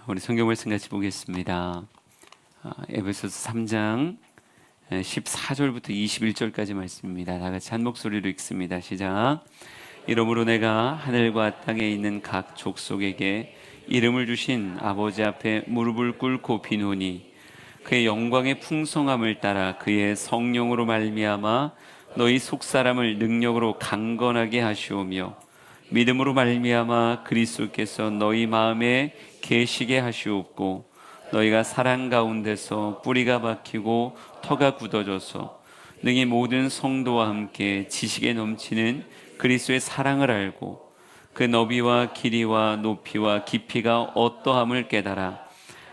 우리 성경 말씀 같이 보겠습니다. 에베소서 3장 14절부터 21절까지 말씀입니다. 다 같이 한 목소리로 읽습니다. 시작. 이러므로 내가 하늘과 땅에 있는 각 족속에게 이름을 주신 아버지 앞에 무릎을 꿇고 비노니 그의 영광의 풍성함을 따라 그의 성령으로 말미암아 너희 속사람을 능력으로 강건하게 하시오며 믿음으로 말미암아 그리스도께서 너희 마음에 계시게 하시옵고 너희가 사랑 가운데서 뿌리가 박히고 터가 굳어져서 능히 모든 성도와 함께 지식에 넘치는 그리스도의 사랑을 알고 그 너비와 길이와 높이와 깊이가 어떠함을 깨달아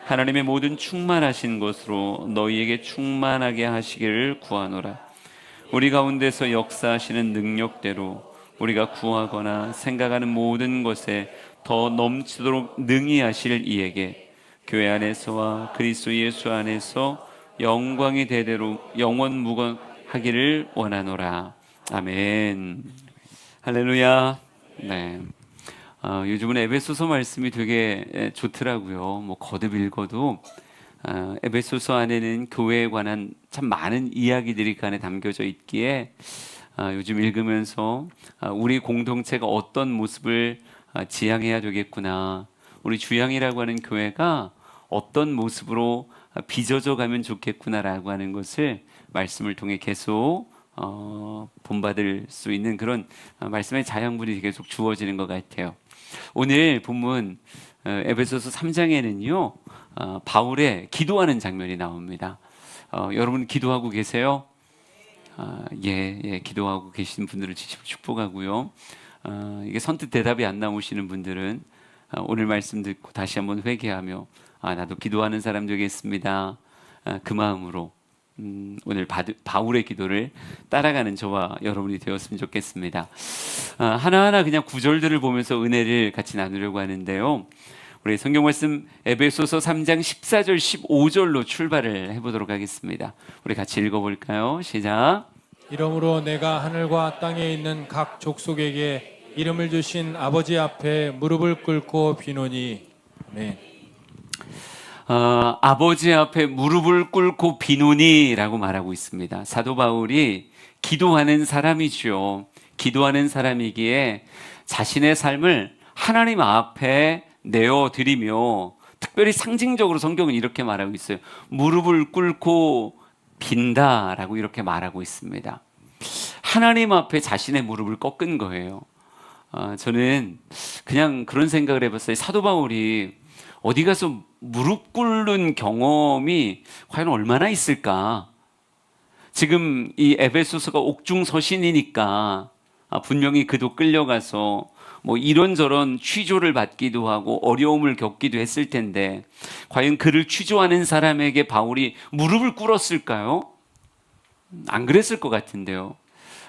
하나님의 모든 충만하신 것으로 너희에게 충만하게 하시기를 구하노라. 우리 가운데서 역사하시는 능력대로 우리가 구하거나 생각하는 모든 것에 더 넘치도록 능히 하실 이에게 교회 안에서와 그리스도 예수 안에서 영광이 대대로 영원무건하기를 원하노라. 아멘. 할렐루야. 네. 요즘은 에베소서 말씀이 되게 좋더라고요. 거듭 읽어도 에베소서 안에는 교회에 관한 참 많은 이야기들이 그 안에 담겨져 있기에 요즘 읽으면서 우리 공동체가 어떤 모습을 지향해야 되겠구나, 우리 주양이라고 하는 교회가 어떤 모습으로 빚어져 가면 좋겠구나라고 하는 것을 말씀을 통해 계속 본받을 수 있는 그런 말씀의 자양분이 계속 주어지는 것 같아요. 오늘 본문 에베소서 3장에는요 바울의 기도하는 장면이 나옵니다. 여러분 기도하고 계세요? 예, 기도하고 계신 분들을 축복하고요. 이게 선뜻 대답이 안 나오시는 분들은 오늘 말씀 듣고 다시 한번 회개하며 나도 기도하는 사람 되겠습니다. 그 마음으로 오늘 바울의 기도를 따라가는 저와 여러분이 되었으면 좋겠습니다. 하나하나 그냥 구절들을 보면서 은혜를 같이 나누려고 하는데요. 우리 성경 말씀 에베소서 3장 14절 15절로 출발을 해보도록 하겠습니다. 우리 같이 읽어볼까요? 시작. 이러므로 내가 하늘과 땅에 있는 각 족속에게 이름을 주신 아버지 앞에 무릎을 꿇고 비노니. 아멘. 아버지 앞에 무릎을 꿇고 비노니라고 말하고 있습니다. 사도 바울이 기도하는 사람이죠. 기도하는 사람이기에 자신의 삶을 하나님 앞에 내어드리며, 특별히 상징적으로 성경은 이렇게 말하고 있어요. 무릎을 꿇고 빈다라고 이렇게 말하고 있습니다. 하나님 앞에 자신의 무릎을 꺾은 거예요. 저는 그냥 그런 생각을 해봤어요. 사도 바울이 어디 가서 무릎 꿇는 경험이 과연 얼마나 있을까? 지금 이 에베소서가 옥중서신이니까 분명히 그도 끌려가서 이런저런 취조를 받기도 하고 어려움을 겪기도 했을 텐데, 과연 그를 취조하는 사람에게 바울이 무릎을 꿇었을까요? 안 그랬을 것 같은데요.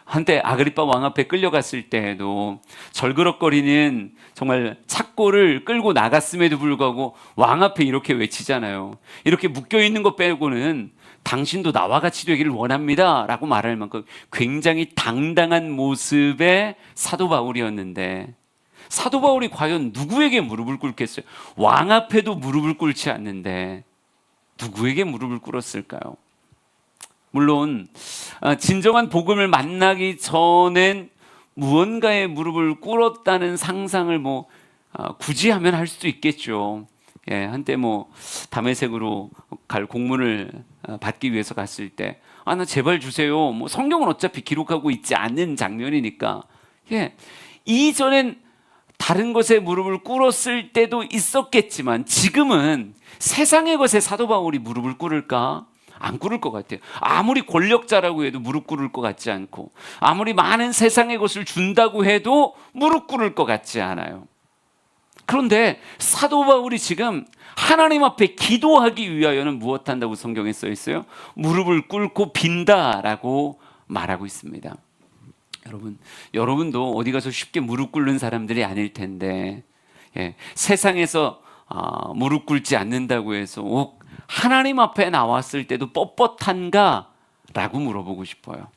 한때 아그리빠 왕 앞에 끌려갔을 때에도 절그럭거리는 정말 착고를 끌고 나갔음에도 불구하고 왕 앞에 이렇게 외치잖아요. 이렇게 묶여있는 것 빼고는 당신도 나와 같이 되기를 원합니다 라고 말할 만큼 굉장히 당당한 모습의 사도 바울이었는데, 사도 바울이 과연 누구에게 무릎을 꿇겠어요? 왕 앞에도 무릎을 꿇지 않는데 누구에게 무릎을 꿇었을까요? 물론 진정한 복음을 만나기 전엔 무언가의 무릎을 꿇었다는 상상을 굳이 하면 할 수도 있겠죠. 예, 한때 다메섹으로 갈 공문을 받기 위해서 갔을 때 나 제발 주세요. 성경은 어차피 기록하고 있지 않는 장면이니까. 예, 이전엔 다른 것에 무릎을 꿇었을 때도 있었겠지만 지금은 세상의 것에 사도 바울이 무릎을 꿇을까? 안 꿇을 것 같아요. 아무리 권력자라고 해도 무릎 꿇을 것 같지 않고, 아무리 많은 세상의 것을 준다고 해도 무릎 꿇을 것 같지 않아요. 그런데 사도 바울이 지금 하나님 앞에 기도하기 위하여는 무엇 한다고 성경에 써 있어요? 무릎을 꿇고 빈다라고 말하고 있습니다. 여러분도 어디 가서 쉽게 무릎 꿇는 사람들이 아닐 텐데, 세상에서 무릎 꿇지 않는다고 해서 하나님 앞에 나왔을 때도 뻣뻣한가? 라고 물어보고 싶어요.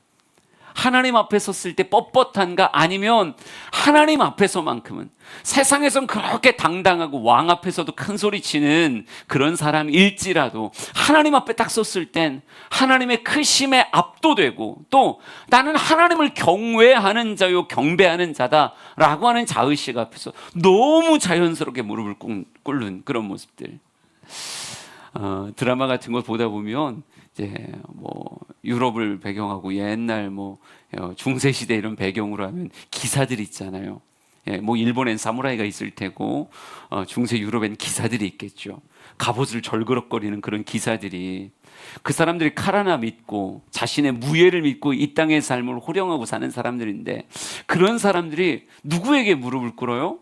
하나님 앞에 섰을 때 뻣뻣한가? 아니면 하나님 앞에서만큼은, 세상에선 그렇게 당당하고 왕 앞에서도 큰 소리 치는 그런 사람일지라도 하나님 앞에 딱 섰을 땐 하나님의 크심에 압도되고, 또 나는 하나님을 경외하는 자요 경배하는 자다라고 하는 자의식 앞에서 너무 자연스럽게 무릎을 꿇는 그런 모습들. 드라마 같은 거 보다 보면 이제 뭐 유럽을 배경하고 옛날 뭐 중세 시대 이런 배경으로 하면 기사들 있잖아요. 예, 뭐 일본엔 사무라이가 있을 테고 중세 유럽엔 기사들이 있겠죠. 갑옷을 절그럭거리는 그런 기사들이, 그 사람들이 칼 하나 믿고 자신의 무예를 믿고 이 땅의 삶을 호령하고 사는 사람들인데, 그런 사람들이 누구에게 무릎을 꿇어요?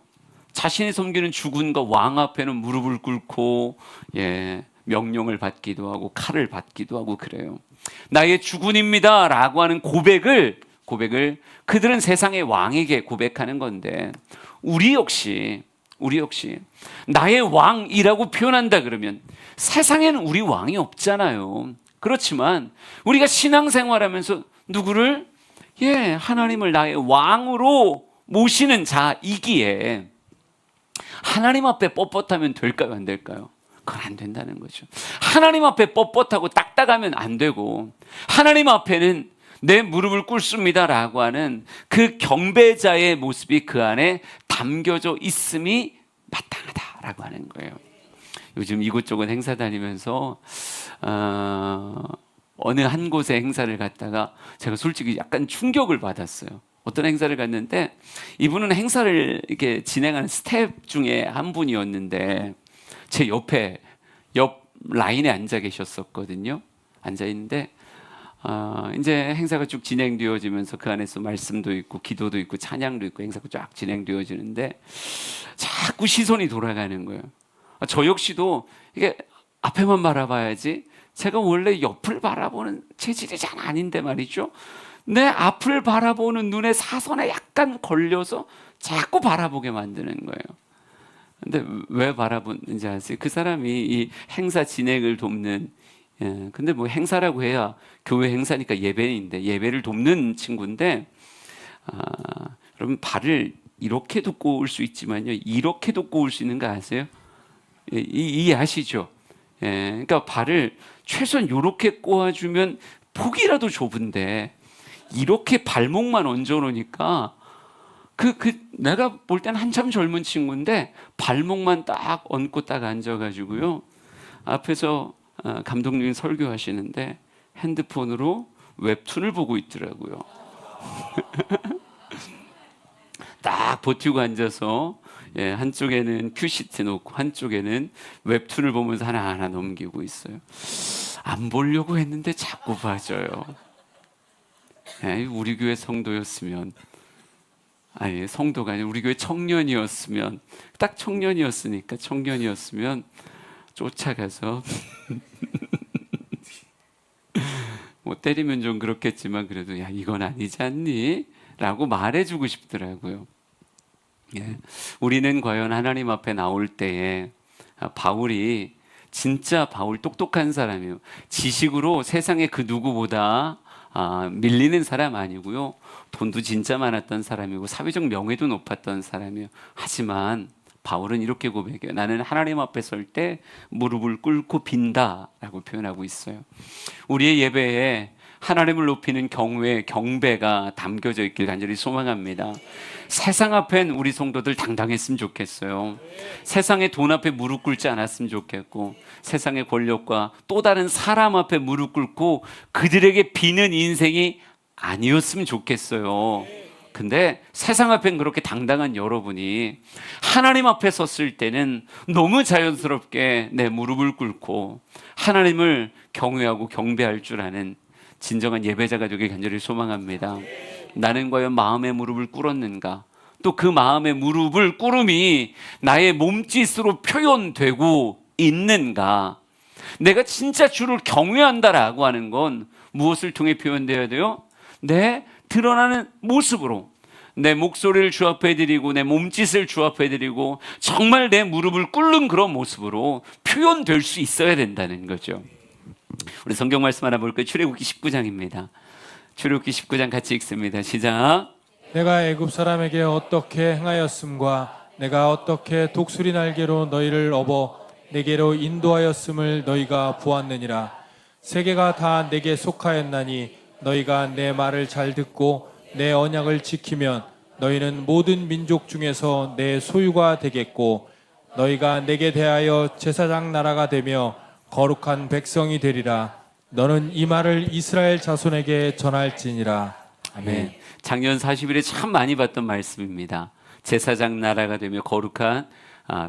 자신이 섬기는 주군과 왕 앞에는 무릎을 꿇고, 예, 명령을 받기도 하고 칼을 받기도 하고 그래요. 나의 주군입니다 라고 하는 고백을 그들은 세상의 왕에게 고백하는 건데, 우리 역시 나의 왕이라고 표현한다 그러면 세상에는 우리 왕이 없잖아요. 그렇지만 우리가 신앙생활하면서 누구를, 예, 하나님을 나의 왕으로 모시는 자이기에 하나님 앞에 뻣뻣하면 될까요, 안 될까요? 그건 안 된다는 거죠. 하나님 앞에 뻣뻣하고 딱딱하면 안 되고, 하나님 앞에는 내 무릎을 꿇습니다라고 하는 그 경배자의 모습이 그 안에 담겨져 있음이 마땅하다라고 하는 거예요. 요즘 이곳저곳 행사 다니면서 어느 한 곳에 행사를 갔다가 제가 솔직히 약간 충격을 받았어요. 어떤 행사를 갔는데 이분은 행사를 이렇게 진행하는 스텝 중에 한 분이었는데 제 옆 라인에 앉아 계셨었거든요. 앉아 있는데 이제 행사가 쭉 진행되어지면서 그 안에서 말씀도 있고 기도도 있고 찬양도 있고 행사가 쫙 진행되어지는데 자꾸 시선이 돌아가는 거예요. 저 역시도 이게 앞에만 바라봐야지, 제가 원래 옆을 바라보는 체질이 잘 아닌데 말이죠. 내 앞을 바라보는 눈에 사선에 약간 걸려서 자꾸 바라보게 만드는 거예요. 근데 왜 바라보는지 아세요? 그 사람이 이 행사 진행을 돕는, 예, 근데 뭐 행사라고 해야 교회 행사니까 예배인데 예배를 돕는 친구인데, 여러분 발을 이렇게도 꼬을 수 있지만요, 이렇게도 꼬을 수 있는 거 아세요? 예, 이해하시죠? 예, 그러니까 발을 최소한 이렇게 꼬아주면 폭이라도 좁은데 이렇게 발목만 얹어 놓으니까 내가 볼 때는 한참 젊은 친구인데 발목만 딱 얹고 딱 앉아가지고요, 앞에서 감독님이 설교하시는데 핸드폰으로 웹툰을 보고 있더라고요. 딱 버티고 앉아서, 예, 한쪽에는 큐시트 놓고 한쪽에는 웹툰을 보면서 하나하나 넘기고 있어요. 안 보려고 했는데 자꾸 봐줘요. 예, 우리 교회 성도였으면, 아니 성도가 아니라 우리 교회 청년이었으면, 딱 청년이었으면 쫓아가서 뭐 때리면 좀 그렇겠지만 그래도 야 이건 아니지 않니? 라고 말해주고 싶더라고요. 예. 우리는 과연 하나님 앞에 나올 때에 바울이 진짜 바울 똑똑한 사람이에요. 지식으로 세상의 그 누구보다 밀리는 사람 아니고요. 돈도 진짜 많았던 사람이고 사회적 명예도 높았던 사람이에요. 하지만 바울은 이렇게 고백해요. 나는 하나님 앞에 설 때 무릎을 꿇고 빈다라고 표현하고 있어요. 우리의 예배에 하나님을 높이는 경외, 경배가 담겨져 있길 간절히 소망합니다. 세상 앞엔 우리 성도들 당당했으면 좋겠어요. 세상의 돈 앞에 무릎 꿇지 않았으면 좋겠고, 세상의 권력과 또 다른 사람 앞에 무릎 꿇고 그들에게 비는 인생이 아니었으면 좋겠어요. 근데 세상 앞엔 그렇게 당당한 여러분이 하나님 앞에 섰을 때는 너무 자연스럽게 내 무릎을 꿇고 하나님을 경외하고 경배할 줄 아는 진정한 예배자가 되길 간절히 소망합니다. 나는 과연 마음의 무릎을 꿇었는가? 또 그 마음의 무릎을 꿇음이 나의 몸짓으로 표현되고 있는가? 내가 진짜 주를 경외한다라고 하는 건 무엇을 통해 표현되어야 돼요? 내 드러나는 모습으로, 내 목소리를 주 앞에 드리고 내 몸짓을 주 앞에 드리고 정말 내 무릎을 꿇는 그런 모습으로 표현될 수 있어야 된다는 거죠. 우리 성경 말씀 하나 볼까요? 출애굽기 19장입니다. 출애굽기 19장 같이 읽습니다. 시작. 내가 애굽 사람에게 어떻게 행하였음과 내가 어떻게 독수리 날개로 너희를 업어 내게로 인도하였음을 너희가 보았느니라. 세계가 다 내게 속하였나니 너희가 내 말을 잘 듣고 내 언약을 지키면 너희는 모든 민족 중에서 내 소유가 되겠고 너희가 내게 대하여 제사장 나라가 되며 거룩한 백성이 되리라. 너는 이 말을 이스라엘 자손에게 전할지니라. 아멘. 네, 작년 40일에 참 많이 봤던 말씀입니다. 제사장 나라가 되며 거룩한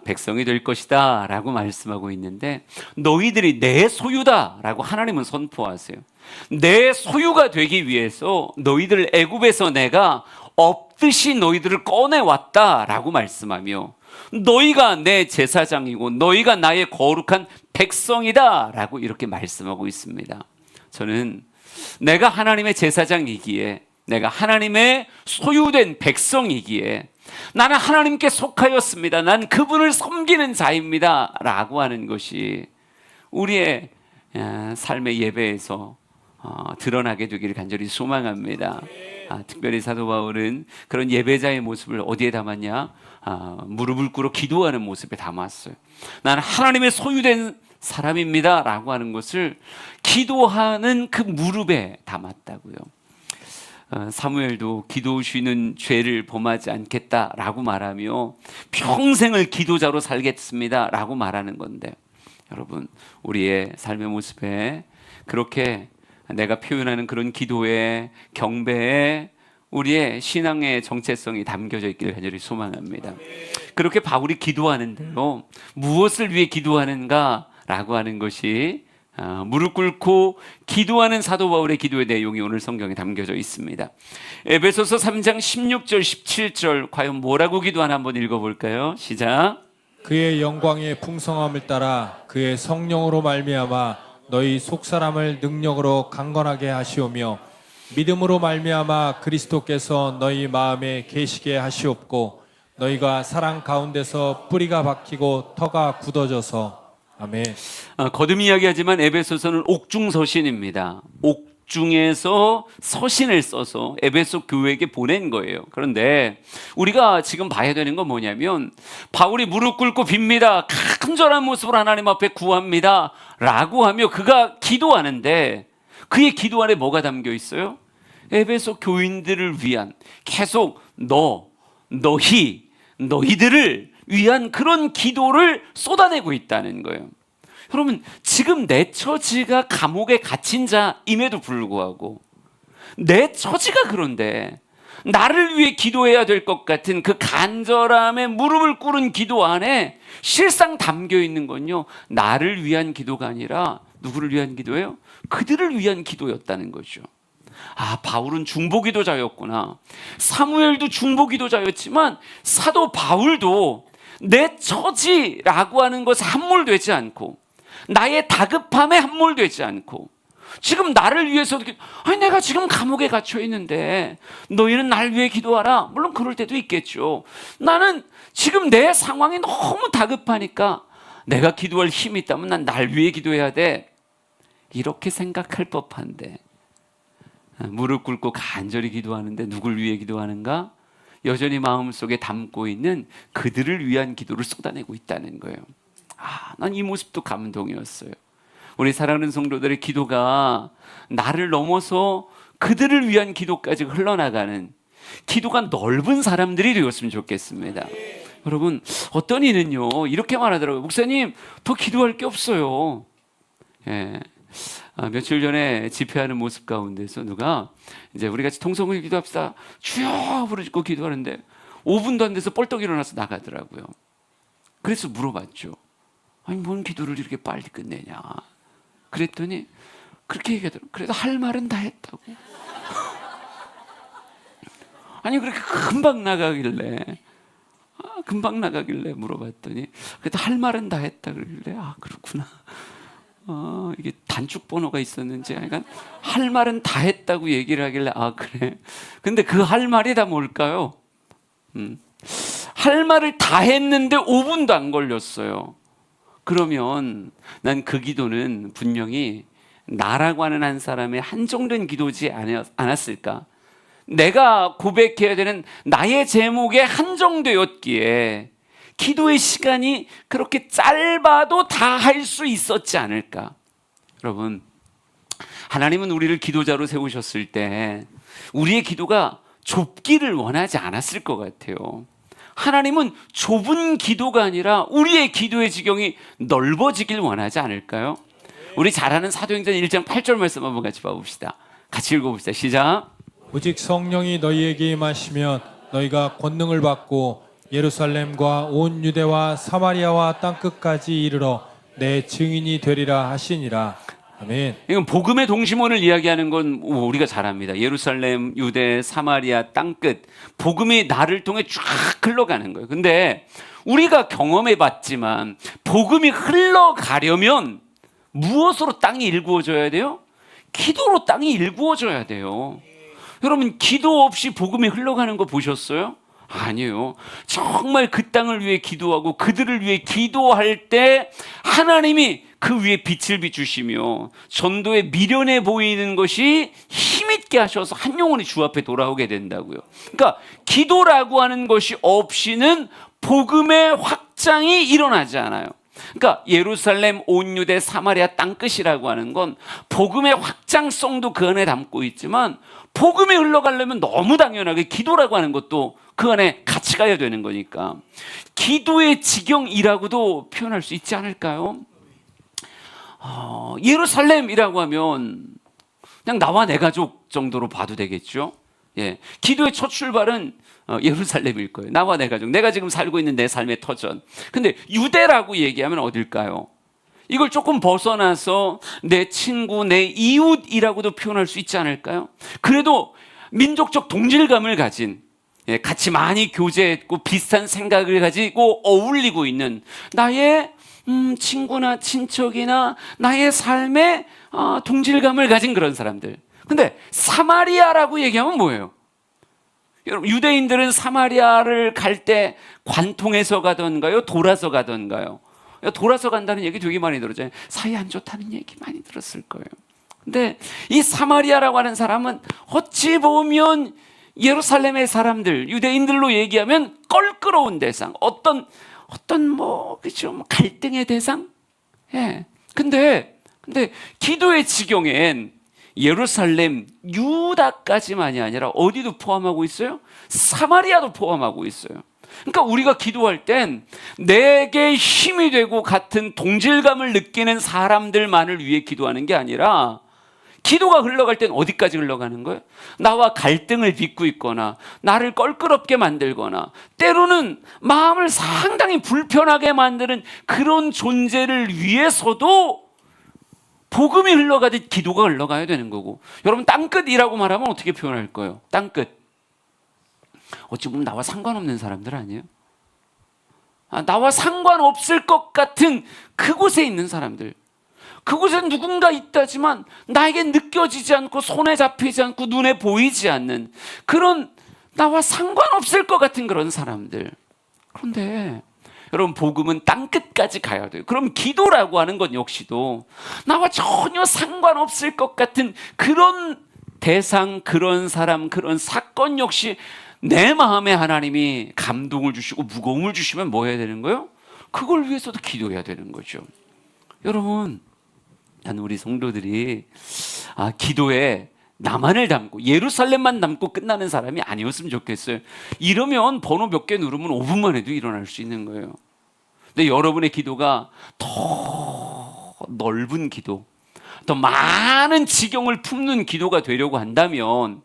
백성이 될 것이다 라고 말씀하고 있는데, 너희들이 내 소유다 라고 하나님은 선포하세요. 내 소유가 되기 위해서 너희들 애굽에서 내가 없듯이 너희들을 꺼내왔다 라고 말씀하며, 너희가 내 제사장이고 너희가 나의 거룩한 백성이다 라고 이렇게 말씀하고 있습니다. 저는 내가 하나님의 제사장이기에, 내가 하나님의 소유된 백성이기에, 나는 하나님께 속하였습니다, 난 그분을 섬기는 자입니다 라고 하는 것이 우리의 삶의 예배에서 드러나게 되기를 간절히 소망합니다. 특별히 사도 바울은 그런 예배자의 모습을 어디에 담았냐? 무릎을 꿇어 기도하는 모습에 담았어요. 나는 하나님의 소유된 사람입니다 라고 하는 것을 기도하는 그 무릎에 담았다고요. 사무엘도 기도 쉬는 죄를 범하지 않겠다라고 말하며 평생을 기도자로 살겠습니다 라고 말하는 건데, 여러분, 우리의 삶의 모습에 그렇게 내가 표현하는 그런 기도에, 경배에 우리의 신앙의 정체성이 담겨져 있기를 간절히 소망합니다. 그렇게 바울이 기도하는데요, 무엇을 위해 기도하는가라고 하는 것이 무릎 꿇고 기도하는 사도 바울의 기도의 내용이 오늘 성경에 담겨져 있습니다. 에베소서 3장 16절 17절 과연 뭐라고 기도하나 한번 읽어볼까요? 시작. 그의 영광의 풍성함을 따라 그의 성령으로 말미암아 너희 속사람을 능력으로 강건하게 하시오며 믿음으로 말미암아 그리스도께서 너희 마음에 계시게 하시옵고 너희가 사랑 가운데서 뿌리가 박히고 터가 굳어져서. 아멘. 거듭 이야기하지만 에베소서는 옥중서신입니다. 옥중에서 서신을 써서 에베소 교회에게 보낸 거예요. 그런데 우리가 지금 봐야 되는 건 뭐냐면, 바울이 무릎 꿇고 빕니다, 간절한 모습으로 하나님 앞에 구합니다 라고 하며 그가 기도하는데, 그의 기도 안에 뭐가 담겨 있어요? 에베소 교인들을 위한, 계속 너희들을 위한 그런 기도를 쏟아내고 있다는 거예요. 여러분, 지금 내 처지가 감옥에 갇힌 자임에도 불구하고, 내 처지가 그런데 나를 위해 기도해야 될 것 같은 그 간절함에 무릎을 꿇은 기도 안에 실상 담겨 있는 건요, 나를 위한 기도가 아니라 누구를 위한 기도예요? 그들을 위한 기도였다는 거죠. 바울은 중보기도자였구나. 사무엘도 중보기도자였지만 사도 바울도 내 처지라고 하는 것에 함몰되지 않고, 나의 다급함에 함몰되지 않고, 지금 나를 위해서, 내가 지금 감옥에 갇혀 있는데 너희는 날 위해 기도하라. 물론 그럴 때도 있겠죠. 나는 지금 내 상황이 너무 다급하니까 내가 기도할 힘이 있다면 난 날 위해 기도해야 돼, 이렇게 생각할 법한데, 무릎 꿇고 간절히 기도하는데 누굴 위해 기도하는가? 여전히 마음속에 담고 있는 그들을 위한 기도를 쏟아내고 있다는 거예요. 난 이 모습도 감동이었어요. 우리 사랑하는 성도들의 기도가 나를 넘어서 그들을 위한 기도까지 흘러나가는, 기도가 넓은 사람들이 되었으면 좋겠습니다. 여러분, 어떤 이는요 이렇게 말하더라고요. 목사님, 더 기도할 게 없어요. 며칠 전에 집회하는 모습 가운데서 누가 이제 우리 같이 통성을 기도합시다, 주여 부르짖고 기도하는데 5분도 안 돼서 뻘떡 일어나서 나가더라고요. 그래서 물어봤죠. 뭔 기도를 이렇게 빨리 끝내냐. 그랬더니 그렇게 얘기하더라고요. 그래도 할 말은 다 했다고. 그렇게 금방 나가길래 물어봤더니 그래도 할 말은 다 했다 그러길래, 그렇구나. 이게 단축 번호가 있었는지, 할 말은 다 했다고 얘기를 하길래, 그래. 근데 그 할 말이 다 뭘까요? 할 말을 다 했는데 5분도 안 걸렸어요. 그러면 난 그 기도는 분명히 나라고 하는 한 사람의 한정된 기도지 않았을까? 내가 고백해야 되는 나의 제목에 한정되었기에 기도의 시간이 그렇게 짧아도 다 할 수 있었지 않을까? 여러분, 하나님은 우리를 기도자로 세우셨을 때 우리의 기도가 좁기를 원하지 않았을 것 같아요. 하나님은 좁은 기도가 아니라 우리의 기도의 지경이 넓어지길 원하지 않을까요? 우리 잘 아는 사도행전 1장 8절 말씀 한번 같이 봐봅시다. 같이 읽어봅시다. 시작. 오직 성령이 너희에게 임하시면 너희가 권능을 받고 예루살렘과 온 유대와 사마리아와 땅끝까지 이르러 내 증인이 되리라 하시니라. 아멘. 이건 복음의 동심원을 이야기하는 건 우리가 잘 압니다. 예루살렘, 유대, 사마리아, 땅끝. 복음이 나를 통해 쫙 흘러가는 거예요. 근데 우리가 경험해 봤지만 복음이 흘러가려면 무엇으로 땅이 일구어져야 돼요? 기도로 땅이 일구어져야 돼요. 여러분, 기도 없이 복음이 흘러가는 거 보셨어요? 아니에요. 정말 그 땅을 위해 기도하고 그들을 위해 기도할 때 하나님이 그 위에 빛을 비추시며 전도에 미련해 보이는 것이 힘있게 하셔서 한 영혼이 주 앞에 돌아오게 된다고요. 그러니까 기도라고 하는 것이 없이는 복음의 확장이 일어나지 않아요. 그러니까 예루살렘, 온 유대, 사마리아 땅끝이라고 하는 건 복음의 확장성도 그 안에 담고 있지만 복음이 흘러가려면 너무 당연하게 기도라고 하는 것도 그 안에 같이 가야 되는 거니까 기도의 지경이라고도 표현할 수 있지 않을까요? 예루살렘이라고 하면 그냥 나와 내 가족 정도로 봐도 되겠죠. 예, 기도의 첫 출발은 예루살렘일 거예요. 나와 내 가족, 내가 지금 살고 있는 내 삶의 터전. 근데 유대라고 얘기하면 어딜까요? 이걸 조금 벗어나서 내 친구, 내 이웃이라고도 표현할 수 있지 않을까요? 그래도 민족적 동질감을 가진, 같이 많이 교제했고 비슷한 생각을 가지고 어울리고 있는 나의 친구나 친척이나 나의 삶에 동질감을 가진 그런 사람들. 근데 사마리아라고 얘기하면 뭐예요? 여러분, 유대인들은 사마리아를 갈 때 관통해서 가던가요? 돌아서 가던가요? 돌아서 간다는 얘기 되게 많이 들었잖아요. 사이 안 좋다는 얘기 많이 들었을 거예요. 근데 이 사마리아라고 하는 사람은 어찌 보면 예루살렘의 사람들, 유대인들로 얘기하면 껄끄러운 대상, 어떤 그죠, 갈등의 대상. 예. 근데 기도의 지경엔 예루살렘, 유다까지만이 아니라 어디도 포함하고 있어요? 사마리아도 포함하고 있어요. 그러니까 우리가 기도할 땐 내게 힘이 되고 같은 동질감을 느끼는 사람들만을 위해 기도하는 게 아니라 기도가 흘러갈 땐 어디까지 흘러가는 거예요? 나와 갈등을 빚고 있거나 나를 껄끄럽게 만들거나 때로는 마음을 상당히 불편하게 만드는 그런 존재를 위해서도 복음이 흘러가듯 기도가 흘러가야 되는 거고. 여러분, 땅끝이라고 말하면 어떻게 표현할 거예요? 땅끝. 어찌 보면 나와 상관없는 사람들 아니에요? 나와 상관없을 것 같은 그곳에 있는 사람들. 그곳에 누군가 있다지만 나에게 느껴지지 않고 손에 잡히지 않고 눈에 보이지 않는 그런 나와 상관없을 것 같은 그런 사람들. 그런데 여러분, 복음은 땅끝까지 가야 돼요. 그럼 기도라고 하는 건 역시도 나와 전혀 상관없을 것 같은 그런 대상, 그런 사람, 그런 사건 역시 내 마음에 하나님이 감동을 주시고 무거움을 주시면 뭐 해야 되는 거예요? 그걸 위해서도 기도해야 되는 거죠. 여러분, 나는 우리 성도들이 기도에 나만을 담고 예루살렘만 담고 끝나는 사람이 아니었으면 좋겠어요. 이러면 번호 몇 개 누르면 5분만 해도 일어날 수 있는 거예요. 근데 여러분의 기도가 더 넓은 기도, 더 많은 지경을 품는 기도가 되려고 한다면,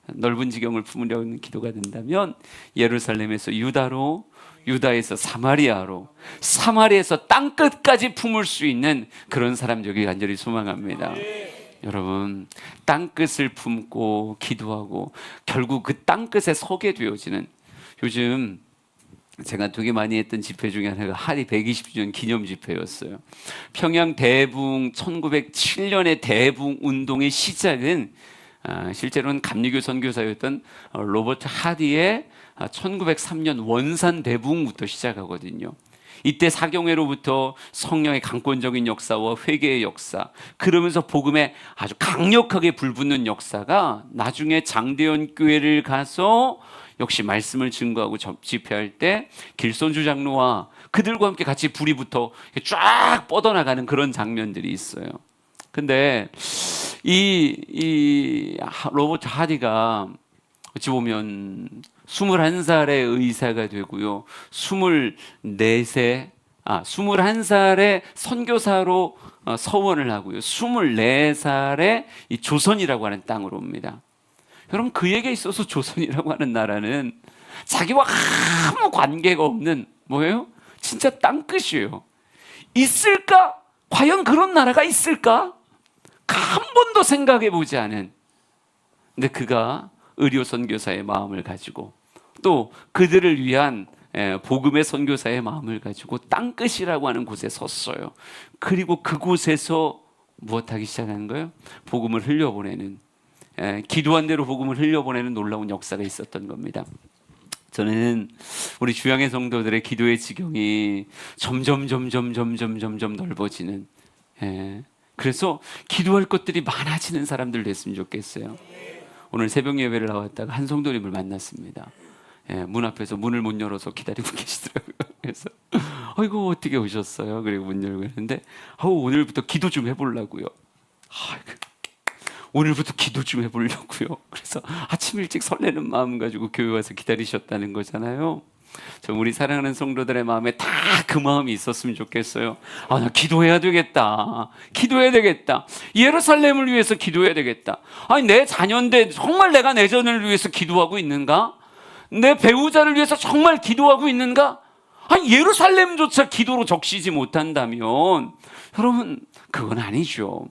넓은 지경을 품으려는 기도가 된다면 예루살렘에서 유다로, 유다에서 사마리아로, 사마리아에서 땅끝까지 품을 수 있는 그런 사람 되길 간절히 소망합니다. 여러분, 땅끝을 품고 기도하고 결국 그 땅끝에 서게 되어지는, 요즘 제가 되게 많이 했던 집회 중에 하나가 하리 120주년 기념 집회였어요. 평양 대붕 1907년의 대붕 운동의 시작은 실제로는 감리교 선교사였던 로버트 하디의 1903년 원산 대붕부터 시작하거든요. 이때 사경회로부터 성령의 강권적인 역사와 회개의 역사, 그러면서 복음에 아주 강력하게 불붙는 역사가 나중에 장대현 교회를 가서 역시 말씀을 증거하고 집회할 때 길손주 장로와 그들과 함께 같이 불이 붙어 쫙 뻗어나가는 그런 장면들이 있어요. 근데 이 로버트 하디가 어찌 보면 21살의 의사가 되고요, 21살의 선교사로 서원을 하고요, 24살에 이 조선이라고 하는 땅으로 옵니다. 여러분, 그에게 있어서 조선이라고 하는 나라는 자기와 아무 관계가 없는 뭐예요? 진짜 땅끝이에요. 있을까? 과연 그런 나라가 있을까? 한 번도 생각해 보지 않은, 근데 그가 의료 선교사의 마음을 가지고 또 그들을 위한 복음의 선교사의 마음을 가지고 땅끝이라고 하는 곳에 섰어요. 그리고 그곳에서 무엇하기 시작한 거예요? 복음을 흘려보내는, 기도한 대로 복음을 흘려보내는 놀라운 역사가 있었던 겁니다. 저는 우리 주양의 성도들의 기도의 지경이 점점 넓어지는, 그래서 기도할 것들이 많아지는 사람들 됐으면 좋겠어요. 오늘 새벽 예배를 나왔다가 한 성도님을 만났습니다. 문 앞에서 문을 못 열어서 기다리고 계시더라고요. 그래서 아이고 어떻게 오셨어요? 그리고 문 열고 했는데 오늘부터 기도 좀 해보려고요. 오늘부터 기도 좀 해보려고요. 그래서 아침 일찍 설레는 마음 가지고 교회 와서 기다리셨다는 거잖아요. 저 우리 사랑하는 성도들의 마음에 다 그 마음이 있었으면 좋겠어요. 나 기도해야 되겠다. 기도해야 되겠다. 예루살렘을 위해서 기도해야 되겠다. 아니, 내 자녀인데 정말 내가 내 자녀를 위해서 기도하고 있는가? 내 배우자를 위해서 정말 기도하고 있는가? 아니, 예루살렘조차 기도로 적시지 못한다면 여러분, 그건 아니죠.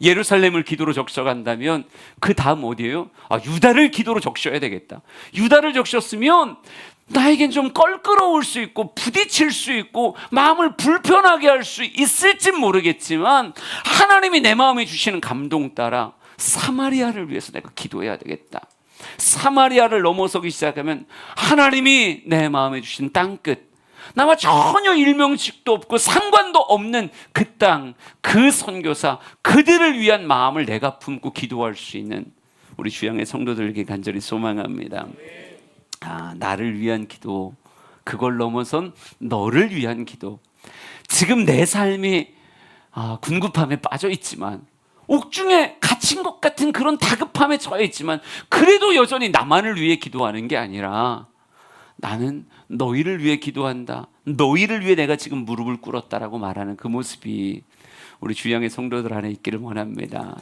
예루살렘을 기도로 적셔간다면 그 다음 어디예요? 유다를 기도로 적셔야 되겠다. 유다를 적셨으면 나에겐 좀 껄끄러울 수 있고 부딪힐 수 있고 마음을 불편하게 할 수 있을진 모르겠지만 하나님이 내 마음에 주시는 감동 따라 사마리아를 위해서 내가 기도해야 되겠다. 사마리아를 넘어서기 시작하면 하나님이 내 마음에 주신 땅끝, 나와 전혀 일명식도 없고 상관도 없는 그 땅, 그 선교사, 그들을 위한 마음을 내가 품고 기도할 수 있는 우리 주양의 성도들에게 간절히 소망합니다. 나를 위한 기도, 그걸 넘어선 너를 위한 기도. 지금 내 삶이 군급함에 빠져 있지만, 옥중에 갇힌 것 같은 그런 다급함에 처해 있지만, 그래도 여전히 나만을 위해 기도하는 게 아니라 나는 너희를 위해 기도한다, 너희를 위해 내가 지금 무릎을 꿇었다라고 말하는 그 모습이 우리 주양의 성도들 안에 있기를 원합니다.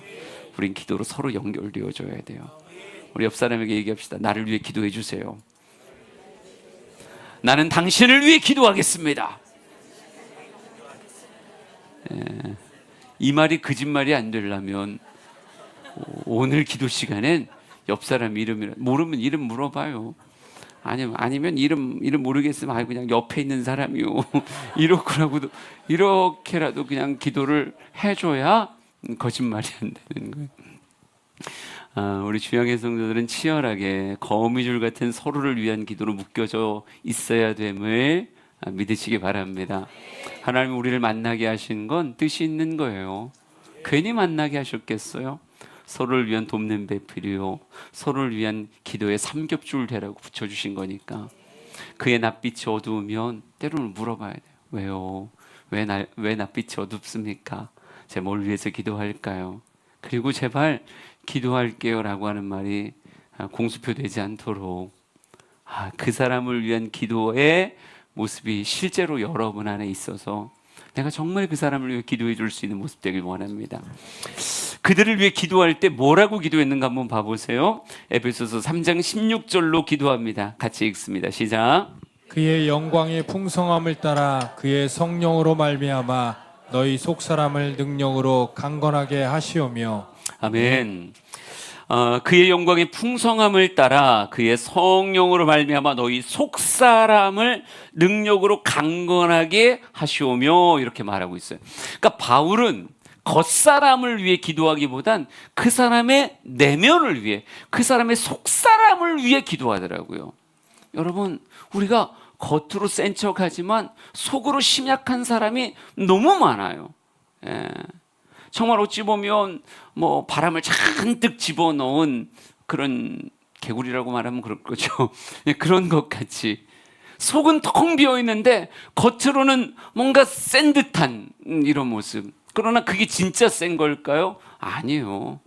우린 기도로 서로 연결되어 줘야 돼요. 우리 옆 사람에게 얘기합시다. 나를 위해 기도해 주세요. 나는 당신을 위해 기도하겠습니다. 이 말이 거짓말이 안 되려면 오늘 기도 시간엔 옆 사람 이름이라, 모르면 이름 물어봐요. 아니면 이름 모르겠으면 그냥 옆에 있는 사람이요. 이렇게라도 그냥 기도를 해줘야 거짓말이 안 되는 거예요. 우리 주양의 성도들은 치열하게 거미줄 같은 서로를 위한 기도로 묶여져 있어야 됨을 믿으시기 바랍니다. 하나님 우리를 만나게 하신 건 뜻이 있는 거예요. 괜히 만나게 하셨겠어요? 서로를 위한 돕는 배필이요, 서로를 위한 기도의 삼겹줄 대라고 붙여주신 거니까. 그의 낯빛이 어두우면 때로는 물어봐야 돼요. 왜요? 왜 낯빛이 어둡습니까? 제가 뭘 위해서 기도할까요? 그리고 제발 기도할게요 라고 하는 말이 공수표 되지 않도록 그 사람을 위한 기도의 모습이 실제로 여러분 안에 있어서 내가 정말 그 사람을 위해 기도해 줄 수 있는 모습 되길 원합니다. 그들을 위해 기도할 때 뭐라고 기도했는가 한번 봐보세요. 에베소서 3장 16절로 기도합니다. 같이 읽습니다. 시작. 그의 영광의 풍성함을 따라 그의 성령으로 말미암아 너희 속사람을 능력으로 강건하게 하시오며. 아멘. 그의 영광의 풍성함을 따라 그의 성령으로 말미암아 너희 속사람을 능력으로 강건하게 하시오며, 이렇게 말하고 있어요. 그러니까 바울은 겉사람을 위해 기도하기보단 그 사람의 내면을 위해, 그 사람의 속사람을 위해 기도하더라고요. 여러분, 우리가 겉으로 센 척하지만 속으로 심약한 사람이 너무 많아요. 예. 정말 어찌 보면 뭐 바람을 잔뜩 집어넣은 그런 개구리라고 말하면 그럴 거죠. 예, 그런 것 같이 속은 텅 비어 있는데 겉으로는 뭔가 센 듯한 이런 모습. 그러나 그게 진짜 센 걸까요? 아니에요.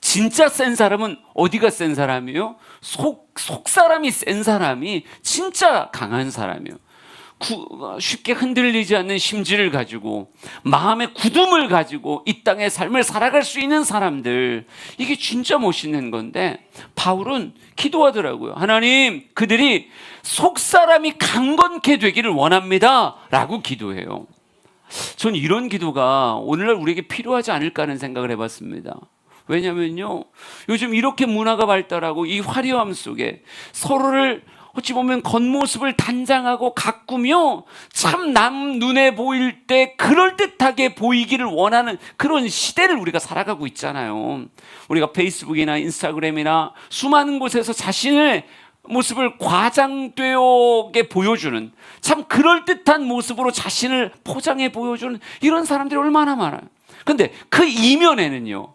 진짜 센 사람은 어디가 센 사람이에요? 속 사람이 센 사람이 진짜 강한 사람이에요. 쉽게 흔들리지 않는 심지를 가지고 마음의 굳음을 가지고 이 땅의 삶을 살아갈 수 있는 사람들, 이게 진짜 멋있는 건데 바울은 기도하더라고요. 하나님, 그들이 속 사람이 강건케 되기를 원합니다 라고 기도해요. 전 이런 기도가 오늘날 우리에게 필요하지 않을까 하는 생각을 해봤습니다. 왜냐면요, 요즘 이렇게 문화가 발달하고 이 화려함 속에 서로를 어찌 보면 겉모습을 단장하고 가꾸며 참 남 눈에 보일 때 그럴듯하게 보이기를 원하는 그런 시대를 우리가 살아가고 있잖아요. 우리가 페이스북이나 인스타그램이나 수많은 곳에서 자신의 모습을 과장되게 보여주는, 참 그럴듯한 모습으로 자신을 포장해 보여주는 이런 사람들이 얼마나 많아요. 근데 그 이면에는요,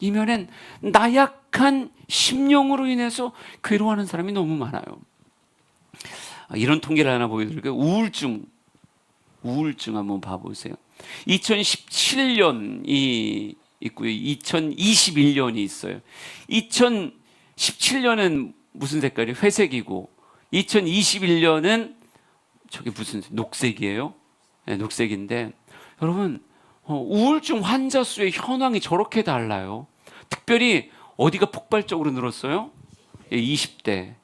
이면엔 나약한 심령으로 인해서 괴로워하는 사람이 너무 많아요. 이런 통계를 하나 보여드릴게요. 우울증 한번 봐보세요. 2017년이 있고요. 2021년이 있어요. 2017년은 무슨 색깔이 회색이고 2021년은 저게 무슨 녹색이에요? 네, 녹색인데 여러분, 우울증 환자 수의 현황이 저렇게 달라요. 특별히 어디가 폭발적으로 늘었어요? 20대.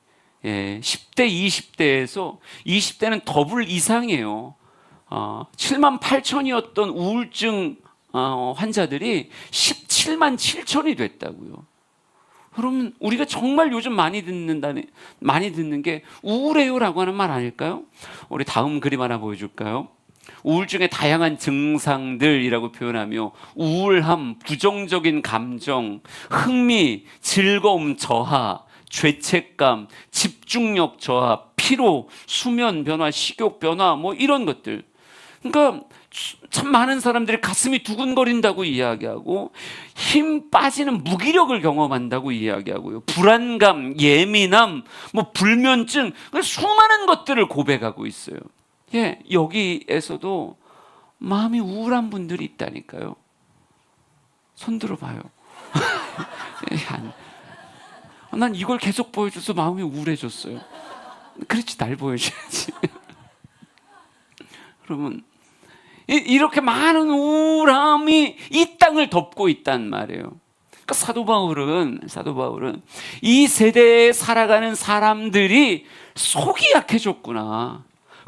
예, 10대, 20대에서 20대는 더블 이상이에요. 7만 8천이었던 우울증 환자들이 17만 7천이 됐다고요. 여러분, 우리가 정말 요즘 많이 듣는 게 우울해요라고 하는 말 아닐까요? 우리 다음 그림 하나 보여줄까요? 우울증의 다양한 증상들이라고 표현하며 우울함, 부정적인 감정, 흥미, 즐거움 저하, 죄책감, 집중력 저하, 피로, 수면 변화, 식욕 변화, 뭐 이런 것들. 그러니까 참 많은 사람들이 가슴이 두근거린다고 이야기하고 힘 빠지는 무기력을 경험한다고 이야기하고요. 불안감, 예민함, 뭐 불면증, 수많은 것들을 고백하고 있어요. 예, 여기에서도 마음이 우울한 분들이 있다니까요. 손 들어봐요. 난 이걸 계속 보여줘서 마음이 우울해졌어요. 그렇지, 날 보여줘야지. 여러분, 이렇게 많은 우울함이 이 땅을 덮고 있단 말이에요. 그러니까 사도 바울은 이 세대에 살아가는 사람들이 속이 약해졌구나.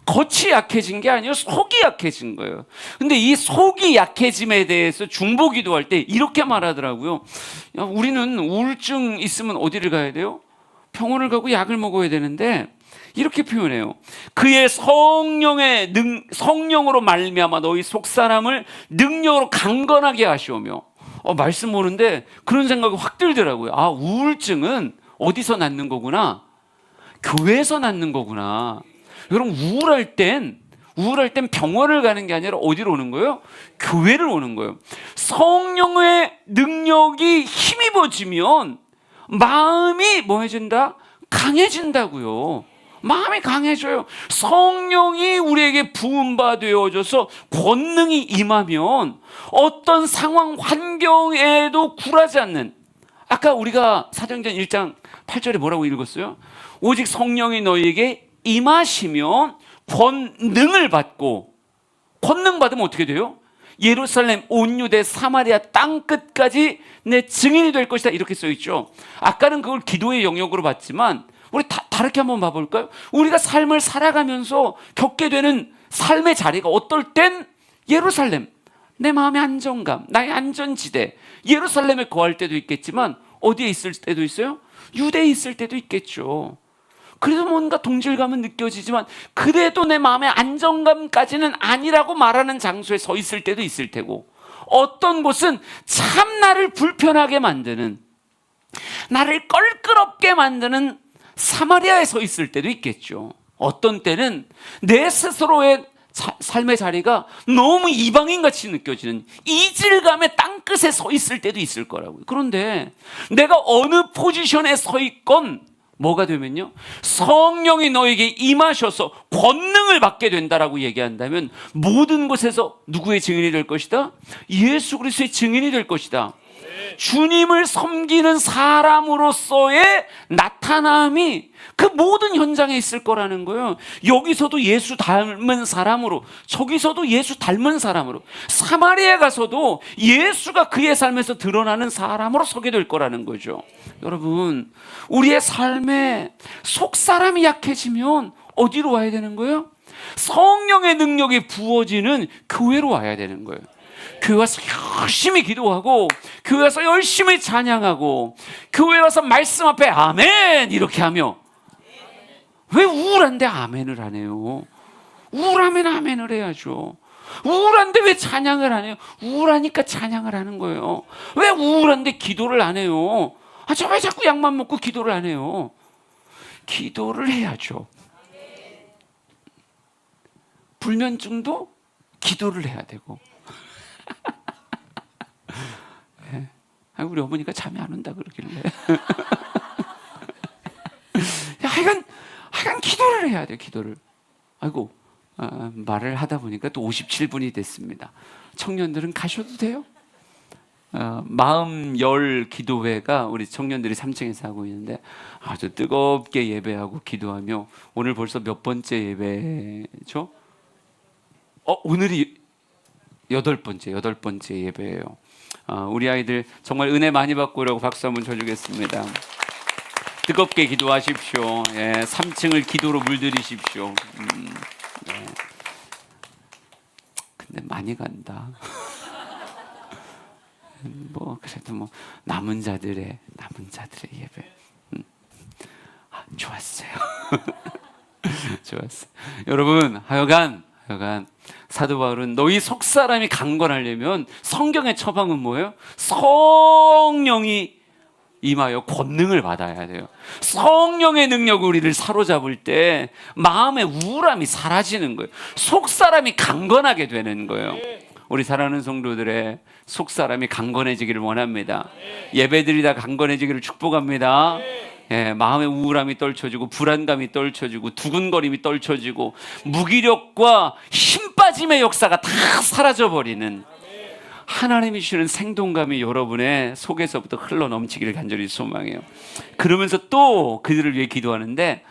겉이 약해진 게 아니에요. 속이 약해진 거예요. 근데 이 속이 약해짐에 대해서 중보기도 할 때 이렇게 말하더라고요. 야, 우리는 우울증 있으면 어디를 가야 돼요? 병원을 가고 약을 먹어야 되는데 이렇게 표현해요. 그의 성령으로 말미암아 너희 속사람을 능력으로 강건하게 하시오며. 말씀 보는데 그런 생각이 확 들더라고요. 아, 우울증은 어디서 낫는 거구나? 교회에서 낫는 거구나. 여러분, 우울할 땐 병원을 가는 게 아니라 어디로 오는 거예요? 교회를 오는 거예요. 성령의 능력이 힘입어지면 마음이 뭐 해진다? 강해진다고요. 마음이 강해져요. 성령이 우리에게 부음받아져서 권능이 임하면 어떤 상황 환경에도 굴하지 않는, 아까 우리가 사도행전 1장 8절에 뭐라고 읽었어요? 오직 성령이 너희에게 임하시면 권능을 받고, 권능 받으면 어떻게 돼요? 예루살렘 온 유대 사마리아 땅끝까지 내 증인이 될 것이다, 이렇게 써있죠. 아까는 그걸 기도의 영역으로 봤지만 우리 다르게 한번 봐볼까요? 우리가 삶을 살아가면서 겪게 되는 삶의 자리가 어떨 땐 예루살렘, 내 마음의 안정감, 나의 안전지대, 예루살렘에 거할 때도 있겠지만 어디에 있을 때도 있어요? 유대에 있을 때도 있겠죠. 그래도 뭔가 동질감은 느껴지지만 그래도 내 마음의 안정감까지는 아니라고 말하는 장소에 서 있을 때도 있을 테고, 어떤 곳은 참 나를 불편하게 만드는, 나를 껄끄럽게 만드는 사마리아에 서 있을 때도 있겠죠. 어떤 때는 내 스스로의 삶의 자리가 너무 이방인같이 느껴지는 이질감의 땅끝에 서 있을 때도 있을 거라고요. 그런데 내가 어느 포지션에 서 있건 뭐가 되면요, 성령이 너에게 임하셔서 권능을 받게 된다라고 얘기한다면 모든 곳에서 누구의 증인이 될 것이다? 예수 그리스도의 증인이 될 것이다. 주님을 섬기는 사람으로서의 나타남이 그 모든 현장에 있을 거라는 거예요. 여기서도 예수 닮은 사람으로, 저기서도 예수 닮은 사람으로, 사마리아에 가서도 예수가 그의 삶에서 드러나는 사람으로 서게 될 거라는 거죠. 여러분, 우리의 삶에 속사람이 약해지면 어디로 와야 되는 거예요? 성령의 능력이 부어지는 교회로 와야 되는 거예요. 교회 와서 열심히 기도하고, 교회 와서 열심히 찬양하고, 교회 와서 말씀 앞에 아멘 이렇게 하며, 왜 우울한데 아멘을 안 해요? 우울하면 아멘을 해야죠. 우울한데 왜 찬양을 안 해요? 우울하니까 찬양을 하는 거예요. 왜 우울한데 기도를 안 해요? 저 왜 자꾸 약만 먹고 기도를 안 해요? 기도를 해야죠. 불면증도 기도를 해야 되고. 네. 우리 어머니가 잠이 안 온다 그러길래. 하여간 기도를 해야 돼요. 기도를. 아이고, 말을 하다 보니까 또 57분이 됐습니다. 청년들은 가셔도 돼요. 마음 열 기도회가 우리 청년들이 3층에서 하고 있는데 아주 뜨겁게 예배하고 기도하며, 오늘 벌써 몇 번째 예배죠? 오늘이 여덟 번째 예배예요. 우리 아이들 정말 은혜 많이 받고 오라고 박수 한번 쳐주겠습니다. 뜨겁게 기도하십시오. 예, 3층을 기도로 물들이십시오. 네. 근데 많이 간다. 그래도 남은 자들의 예배. 좋았어요. 좋았어요. 여러분, 하여간 사도 바울은 너희 속사람이 강건하려면 성경의 처방은 뭐예요? 성령이 임하여 권능을 받아야 돼요. 성령의 능력이 우리를 사로잡을 때 마음의 우울함이 사라지는 거예요. 속사람이 강건하게 되는 거예요. 우리 사랑하는 성도들의 속사람이 강건해지기를 원합니다. 예배드리다 강건해지기를 축복합니다. 예, 마음의 우울함이 떨쳐지고, 불안감이 떨쳐지고, 두근거림이 떨쳐지고, 무기력과 힘 빠짐의 역사가 다 사라져버리는 하나님이 주시는 생동감이 여러분의 속에서부터 흘러 넘치기를 간절히 소망해요. 그러면서 또 그들을 위해 기도하는데,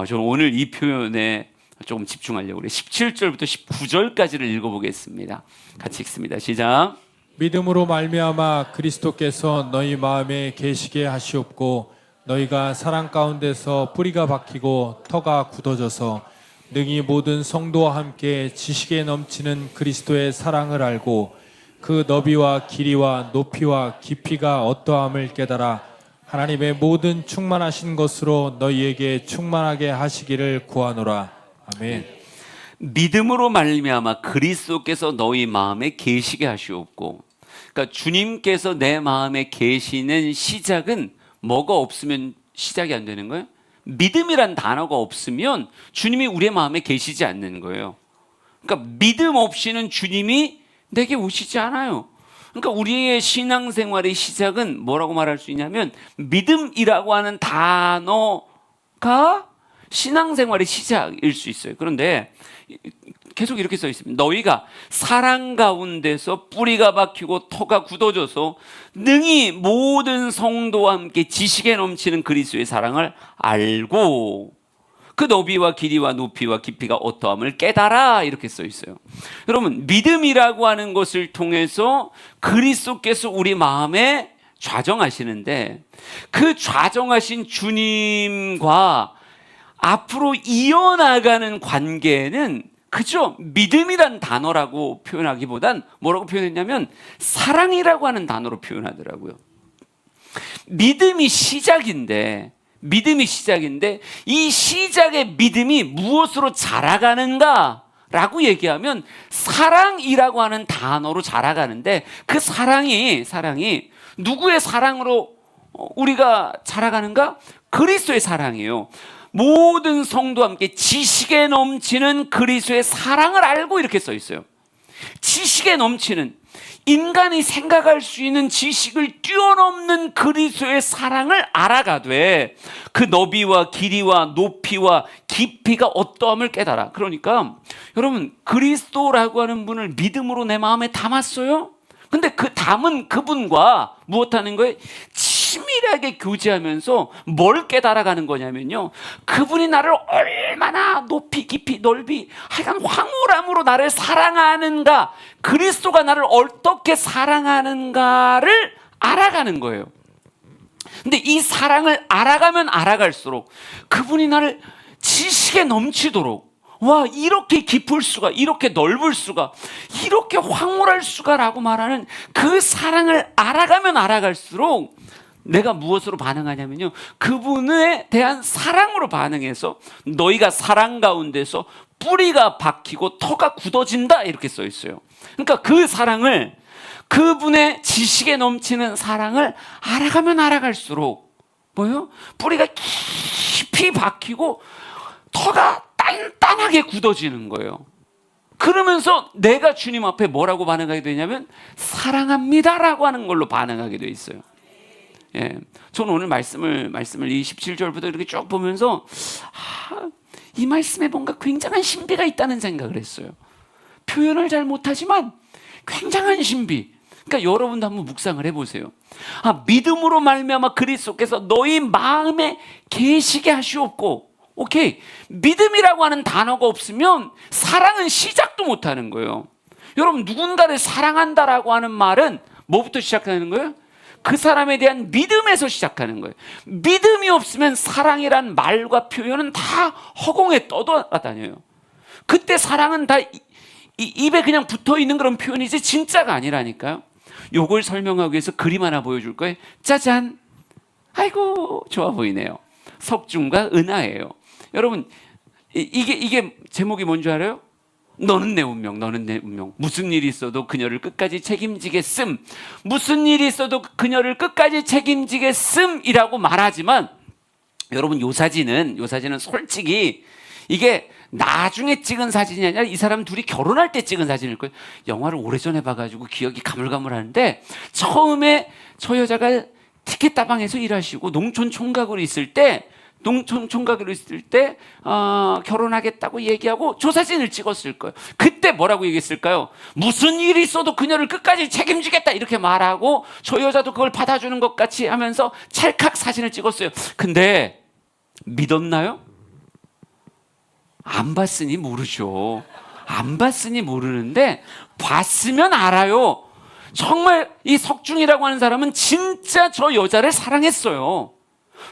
저는 오늘 이 표현에 조금 집중하려고 그래요. 17절부터 19절까지를 읽어보겠습니다. 같이 읽습니다. 시작. 믿음으로 말미암아 그리스도께서 너희 마음에 계시게 하시옵고, 너희가 사랑 가운데서 뿌리가 박히고 터가 굳어져서 능히 모든 성도와 함께 지식에 넘치는 그리스도의 사랑을 알고 그 너비와 길이와 높이와 깊이가 어떠함을 깨달아 하나님의 모든 충만하신 것으로 너희에게 충만하게 하시기를 구하노라. 아멘. 믿음으로 말미암아 그리스도께서 너희 마음에 계시게 하시옵고, 그러니까 주님께서 내 마음에 계시는 시작은 뭐가 없으면 시작이 안 되는 거예요? 믿음이란 단어가 없으면 주님이 우리의 마음에 계시지 않는 거예요. 그러니까 믿음 없이는 주님이 내게 오시지 않아요. 그러니까 우리의 신앙생활의 시작은 뭐라고 말할 수 있냐면, 믿음이라고 하는 단어가 신앙생활의 시작일 수 있어요. 그런데 계속 이렇게 써 있습니다. 너희가 사랑 가운데서 뿌리가 박히고 터가 굳어져서 능히 모든 성도와 함께 지식에 넘치는 그리스도의 사랑을 알고 그 너비와 길이와 높이와 깊이가 어떠함을 깨달아, 이렇게 써 있어요. 여러분, 믿음이라고 하는 것을 통해서 그리스도께서 우리 마음에 좌정하시는데, 그 좌정하신 주님과 앞으로 이어나가는 관계는 그저 믿음이란 단어라고 표현하기보단 뭐라고 표현했냐면 사랑이라고 하는 단어로 표현하더라고요. 믿음이 시작인데 이 시작의 믿음이 무엇으로 자라가는가 라고 얘기하면 사랑이라고 하는 단어로 자라가는데, 그 사랑이 누구의 사랑으로 우리가 자라가는가? 그리스도의 사랑이에요. 모든 성도와 함께 지식에 넘치는 그리스도의 사랑을 알고, 이렇게 써 있어요. 지식에 넘치는, 인간이 생각할 수 있는 지식을 뛰어넘는 그리스도의 사랑을 알아가되 그 너비와 길이와 높이와 깊이가 어떠함을 깨달아. 그러니까 여러분, 그리스도라고 하는 분을 믿음으로 내 마음에 담았어요. 근데 그 담은 그분과 무엇하는 거예요? 치밀하게 교제하면서 뭘 깨달아가는 거냐면요, 그분이 나를 얼마나 높이 깊이 넓이 하여간 황홀함으로 나를 사랑하는가, 그리스도가 나를 어떻게 사랑하는가를 알아가는 거예요. 근데 이 사랑을 알아가면 알아갈수록 그분이 나를 지식에 넘치도록, 와, 이렇게 깊을 수가, 이렇게 넓을 수가, 이렇게 황홀할 수가 라고 말하는 그 사랑을 알아가면 알아갈수록 내가 무엇으로 반응하냐면요, 그분에 대한 사랑으로 반응해서 너희가 사랑 가운데서 뿌리가 박히고 터가 굳어진다, 이렇게 써 있어요. 그러니까 그 사랑을, 그분의 지식에 넘치는 사랑을 알아가면 알아갈수록 뭐요? 뿌리가 깊이 박히고 터가 단단하게 굳어지는 거예요. 그러면서 내가 주님 앞에 뭐라고 반응하게 되냐면 사랑합니다라고 하는 걸로 반응하게 돼 있어요. 예, 저는 오늘 말씀을 이 17절부터 이렇게 쭉 보면서 이 말씀에 뭔가 굉장한 신비가 있다는 생각을 했어요. 표현을 잘 못하지만 굉장한 신비. 그러니까 여러분도 한번 묵상을 해보세요. 믿음으로 말미암아 그리스도께서 너희 마음에 계시게 하시옵고, 오케이, 믿음이라고 하는 단어가 없으면 사랑은 시작도 못하는 거예요. 여러분, 누군가를 사랑한다라고 하는 말은 뭐부터 시작하는 거예요? 그 사람에 대한 믿음에서 시작하는 거예요. 믿음이 없으면 사랑이란 말과 표현은 다 허공에 떠돌아다녀요. 그때 사랑은 다 입에 그냥 붙어있는 그런 표현이지 진짜가 아니라니까요. 요걸 설명하기 위해서 그림 하나 보여줄 거예요. 짜잔. 아이고, 좋아 보이네요. 석중과 은하예요. 여러분, 이게 제목이 뭔지 알아요? 너는 내 운명, 너는 내 운명. 무슨 일이 있어도 그녀를 끝까지 책임지겠음. 무슨 일이 있어도 그녀를 끝까지 책임지겠음이라고 말하지만, 여러분, 요 사진은 솔직히 이게 나중에 찍은 사진이 아니라 이 사람 둘이 결혼할 때 찍은 사진일 거예요. 영화를 오래전에 봐가지고 기억이 가물가물하는데, 처음에 저 여자가 티켓 다방에서 일하시고 농촌 총각으로 있을 때 결혼하겠다고 얘기하고 저 사진을 찍었을 거예요. 그때 뭐라고 얘기했을까요? 무슨 일이 있어도 그녀를 끝까지 책임지겠다, 이렇게 말하고 저 여자도 그걸 받아주는 것 같이 하면서 찰칵 사진을 찍었어요. 근데 믿었나요? 안 봤으니 모르죠. 안 봤으니 모르는데 봤으면 알아요. 정말 이 석중이라고 하는 사람은 진짜 저 여자를 사랑했어요.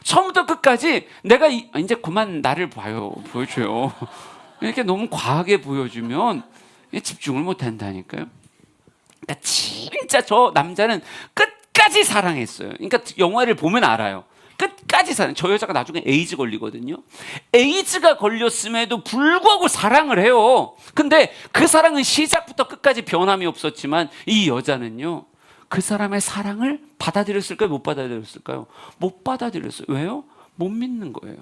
처음부터 끝까지. 내가 이제 그만 나를 보여줘요. 이렇게 너무 과하게 보여주면 집중을 못 한다니까요. 그러니까 진짜 저 남자는 끝까지 사랑했어요. 그러니까 영화를 보면 알아요. 끝까지 저 여자가 나중에 에이즈 걸리거든요. 에이즈가 걸렸음에도 불구하고 사랑을 해요. 근데 그 사랑은 시작부터 끝까지 변함이 없었지만 이 여자는요, 그 사람의 사랑을 받아들였을까요? 못 받아들였을까요? 못 받아들였어요. 왜요? 못 믿는 거예요.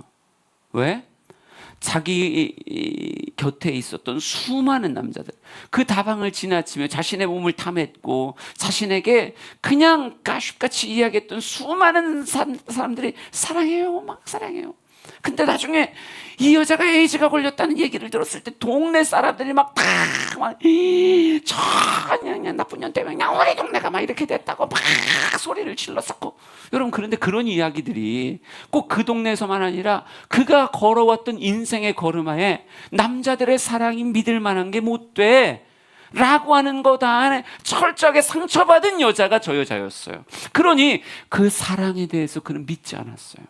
왜? 자기 곁에 있었던 수많은 남자들, 그 다방을 지나치며 자신의 몸을 탐했고 자신에게 그냥 가십같이 이야기했던 수많은 사람들이 사랑해요, 막 사랑해요. 근데 나중에 이 여자가 에이즈가 걸렸다는 얘기를 들었을 때 동네 사람들이 막 나쁜 년 때문에 그냥 우리 동네가 막 이렇게 됐다고 막 소리를 질렀었고. 여러분, 그런데 그런 이야기들이 꼭 그 동네에서만 아니라 그가 걸어왔던 인생의 걸음하에 남자들의 사랑이 믿을 만한 게 못 돼 라고 하는 것 안에 철저하게 상처받은 여자가 저 여자였어요. 그러니 그 사랑에 대해서 그는 믿지 않았어요.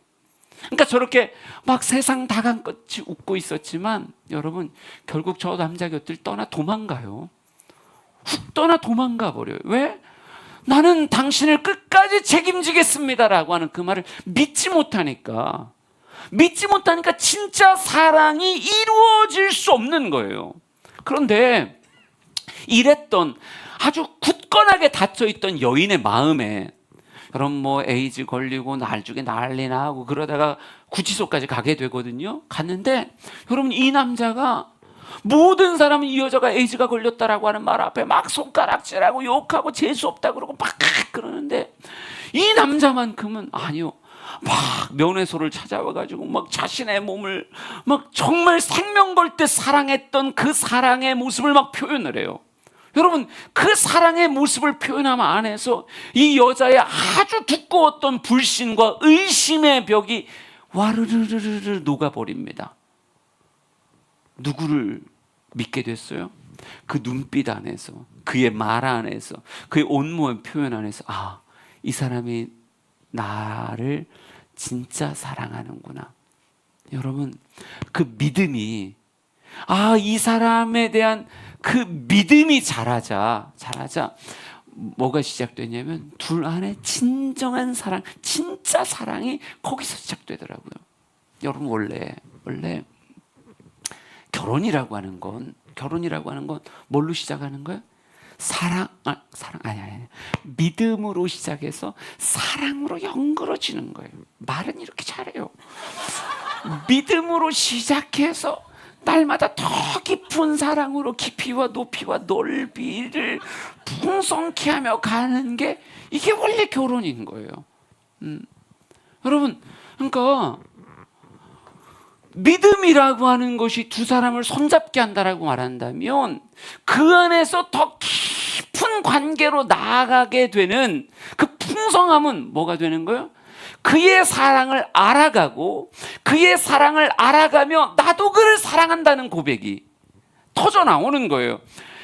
그러니까 저렇게 막 세상 다간껏이 웃고 있었지만 여러분, 결국 저 남자 곁을 떠나 도망가요. 훅 떠나 도망가 버려요. 왜? 나는 당신을 끝까지 책임지겠습니다라고 하는 그 말을 믿지 못하니까 진짜 사랑이 이루어질 수 없는 거예요. 그런데 이랬던 아주 굳건하게 닫혀있던 여인의 마음에, 그럼 뭐 에이즈 걸리고 나중에 난리 나고 그러다가 구치소까지 가게 되거든요. 갔는데 여러분, 이 남자가 모든 사람은 이 여자가 에이즈가 걸렸다라고 하는 말 앞에 막 손가락질하고 욕하고 재수 없다 그러고 막 그러는데, 이 남자만큼은 아니요, 막 면회소를 찾아와가지고 막 자신의 몸을 막 정말 생명 걸 때 사랑했던 그 사랑의 모습을 막 표현을 해요. 여러분, 그 사랑의 모습을 표현함 안에서 이 여자의 아주 두꺼웠던 불신과 의심의 벽이 와르르르르 녹아버립니다. 누구를 믿게 됐어요? 그 눈빛 안에서, 그의 말 안에서, 그의 온몸의 표현 안에서, 아, 이 사람이 나를 진짜 사랑하는구나. 여러분, 그 믿음이, 아, 이 사람에 대한 그 믿음이 자라자 뭐가 시작되냐면 둘 안에 진정한 사랑, 진짜 사랑이 거기서 시작되더라고요. 여러분, 원래 결혼이라고 하는 건 뭘로 시작하는 거예요? 아니. 믿음으로 시작해서 사랑으로 연결어지는 거예요. 말은 이렇게 잘해요. 믿음으로 시작해서 날마다 더 깊은 사랑으로 깊이와 높이와 넓이를 풍성케 하며 가는 게 이게 원래 결혼인 거예요. 여러분, 그러니까 믿음이라고 하는 것이 두 사람을 손잡게 한다라고 말한다면 그 안에서 더 깊은 관계로 나아가게 되는 그 풍성함은 뭐가 되는 거예요? 그의 사랑을 알아가고 그의 사랑을 알아가며 나도 그를 사랑한다는 고백이 터져 나오는 거예요.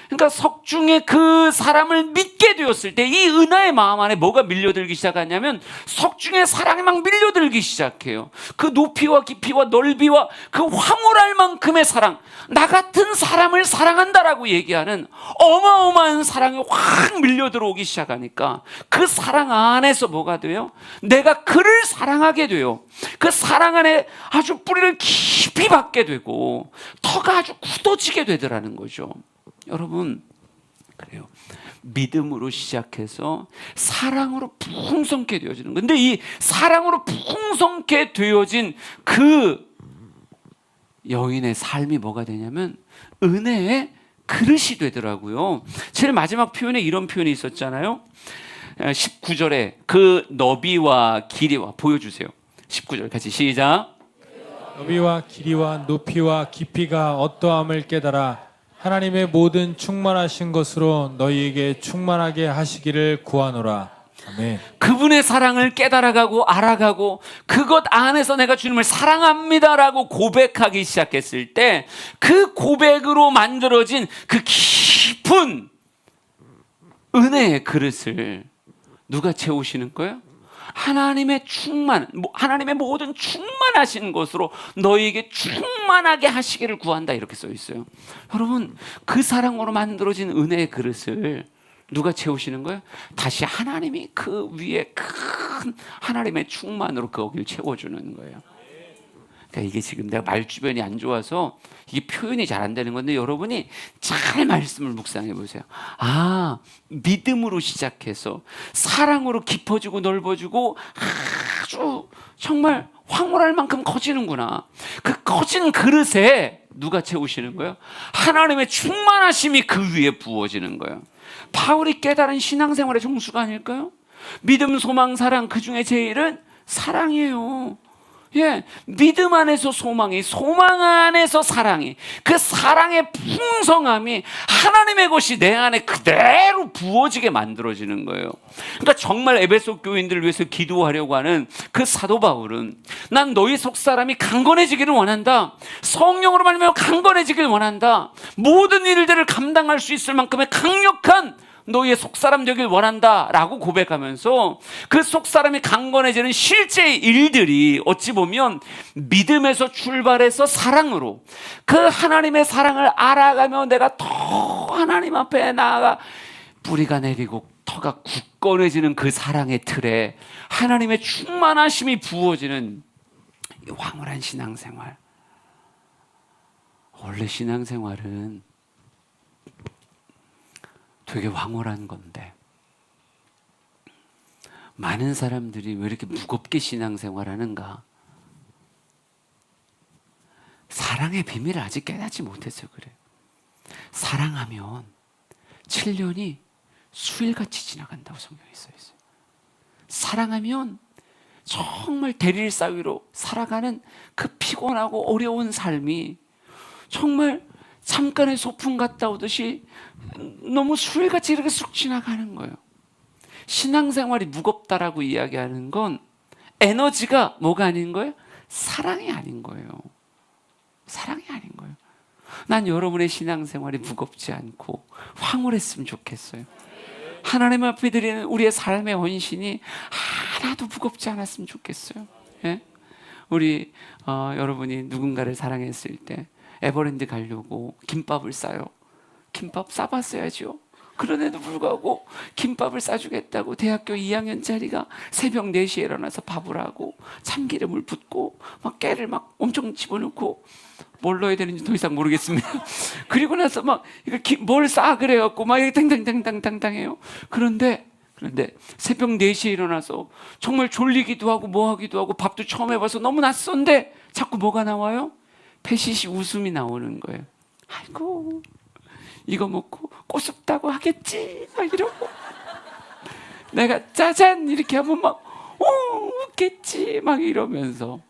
그러니까 석중에 그 사람을 믿게 되었을 때 이 은하의 마음 안에 뭐가 밀려들기 시작하냐면 석중의 사랑이 막 밀려들기 시작해요. 그 높이와 깊이와 넓이와 그 황홀할 만큼의 사랑, 나 같은 사람을 사랑한다라고 얘기하는 어마어마한 사랑이 확 밀려들어오기 시작하니까 그 사랑 안에서 뭐가 돼요? 내가 그를 사랑하게 돼요. 그 사랑 안에 아주 뿌리를 깊이 박게 되고 터가 아주 굳어지게 되더라는 거죠. 여러분, 그래요. 믿음으로 시작해서 사랑으로 풍성케 되어지는 건데, 이 사랑으로 풍성케 되어진 그 여인의 삶이 뭐가 되냐면 은혜의 그릇이 되더라고요. 제일 마지막 표현에 이런 표현이 있었잖아요. 19절에 그 너비와 길이와 보여주세요. 19절 같이 시작. 너비와 길이와 높이와 깊이가 어떠함을 깨달아 하나님의 모든 충만하신 것으로 너희에게 충만하게 하시기를 구하노라. 아멘. 그분의 사랑을 깨달아가고 알아가고 그것 안에서 내가 주님을 사랑합니다라고 고백하기 시작했을 때 그 고백으로 만들어진 그 깊은 은혜의 그릇을 누가 채우시는 거예요? 하나님의 하나님의 모든 충만하신 것으로 너희에게 충만하게 하시기를 구한다, 이렇게 써 있어요. 여러분, 그 사랑으로 만들어진 은혜의 그릇을 누가 채우시는 거예요? 다시 하나님이 그 위에 큰 하나님의 충만으로 거기를 채워주는 거예요. 그러니까 이게 지금 내가 말 주변이 안 좋아서 이게 표현이 잘 안 되는 건데 여러분이 잘 말씀을 묵상해 보세요. 아, 믿음으로 시작해서 사랑으로 깊어지고 넓어지고 아주 정말 황홀할 만큼 커지는구나. 그 커진 그릇에 누가 채우시는 거예요? 하나님의 충만하심이 그 위에 부어지는 거예요. 바울이 깨달은 신앙생활의 정수가 아닐까요? 믿음, 소망, 사랑, 그 중에 제일은 사랑이에요. 예, 믿음 안에서 소망이, 소망 안에서 사랑이, 그 사랑의 풍성함이 하나님의 것이 내 안에 그대로 부어지게 만들어지는 거예요. 그러니까 정말 에베소 교인들을 위해서 기도하려고 하는 그 사도 바울은 난 너희 속사람이 강건해지기를 원한다. 성령으로 말미암아 강건해지기를 원한다. 모든 일들을 감당할 수 있을 만큼의 강력한 너희의 속사람 되길 원한다 라고 고백하면서 그 속사람이 강건해지는 실제 일들이 어찌 보면 믿음에서 출발해서 사랑으로 그 하나님의 사랑을 알아가며 내가 더 하나님 앞에 나아가 뿌리가 내리고 터가 굳건해지는 그 사랑의 틀에 하나님의 충만하심이 부어지는 이 황홀한 신앙생활. 원래 신앙생활은 되게 황홀한 건데 많은 사람들이 왜 이렇게 무겁게 신앙생활하는가? 사랑의 비밀을 아직 깨닫지 못해서 그래요. 사랑하면 7년이 수일같이 지나간다고 성경에 써 있어요. 사랑하면 정말 대릴 사위로 살아가는 그 피곤하고 어려운 삶이 정말 잠깐의 소풍 갔다 오듯이 너무 수일같이 이렇게 쑥 지나가는 거예요. 신앙생활이 무겁다라고 이야기하는 건 에너지가 뭐가 아닌 거예요? 사랑이 아닌 거예요. 사랑이 아닌 거예요. 난 여러분의 신앙생활이 무겁지 않고 황홀했으면 좋겠어요. 하나님 앞에 드리는 우리의 삶의 헌신이 하나도 무겁지 않았으면 좋겠어요. 예? 우리 여러분이 누군가를 사랑했을 때 에버랜드 가려고 김밥을 싸요. 김밥 싸봤어야죠. 그런데도 불구하고 김밥을 싸주겠다고 대학교 2학년짜리가 새벽 4시에 일어나서 밥을 하고 참기름을 붓고 막 깨를 막 엄청 집어넣고 뭘 넣어야 되는지 더 이상 모르겠습니다. 그리고 나서 막 뭘 싸 그래갖고 막 이렇게 탕탕탕탕탕탕 해요. 그런데 새벽 4시에 일어나서 정말 졸리기도 하고 뭐 하기도 하고 밥도 처음 해봐서 너무 낯선데 자꾸 뭐가 나와요? 패시시 웃음이 나오는 거예요. 아이고 이거 먹고 꼬숩다고 하겠지 막 이러고 내가 짜잔 이렇게 하면 막 웃겠지 막 이러면서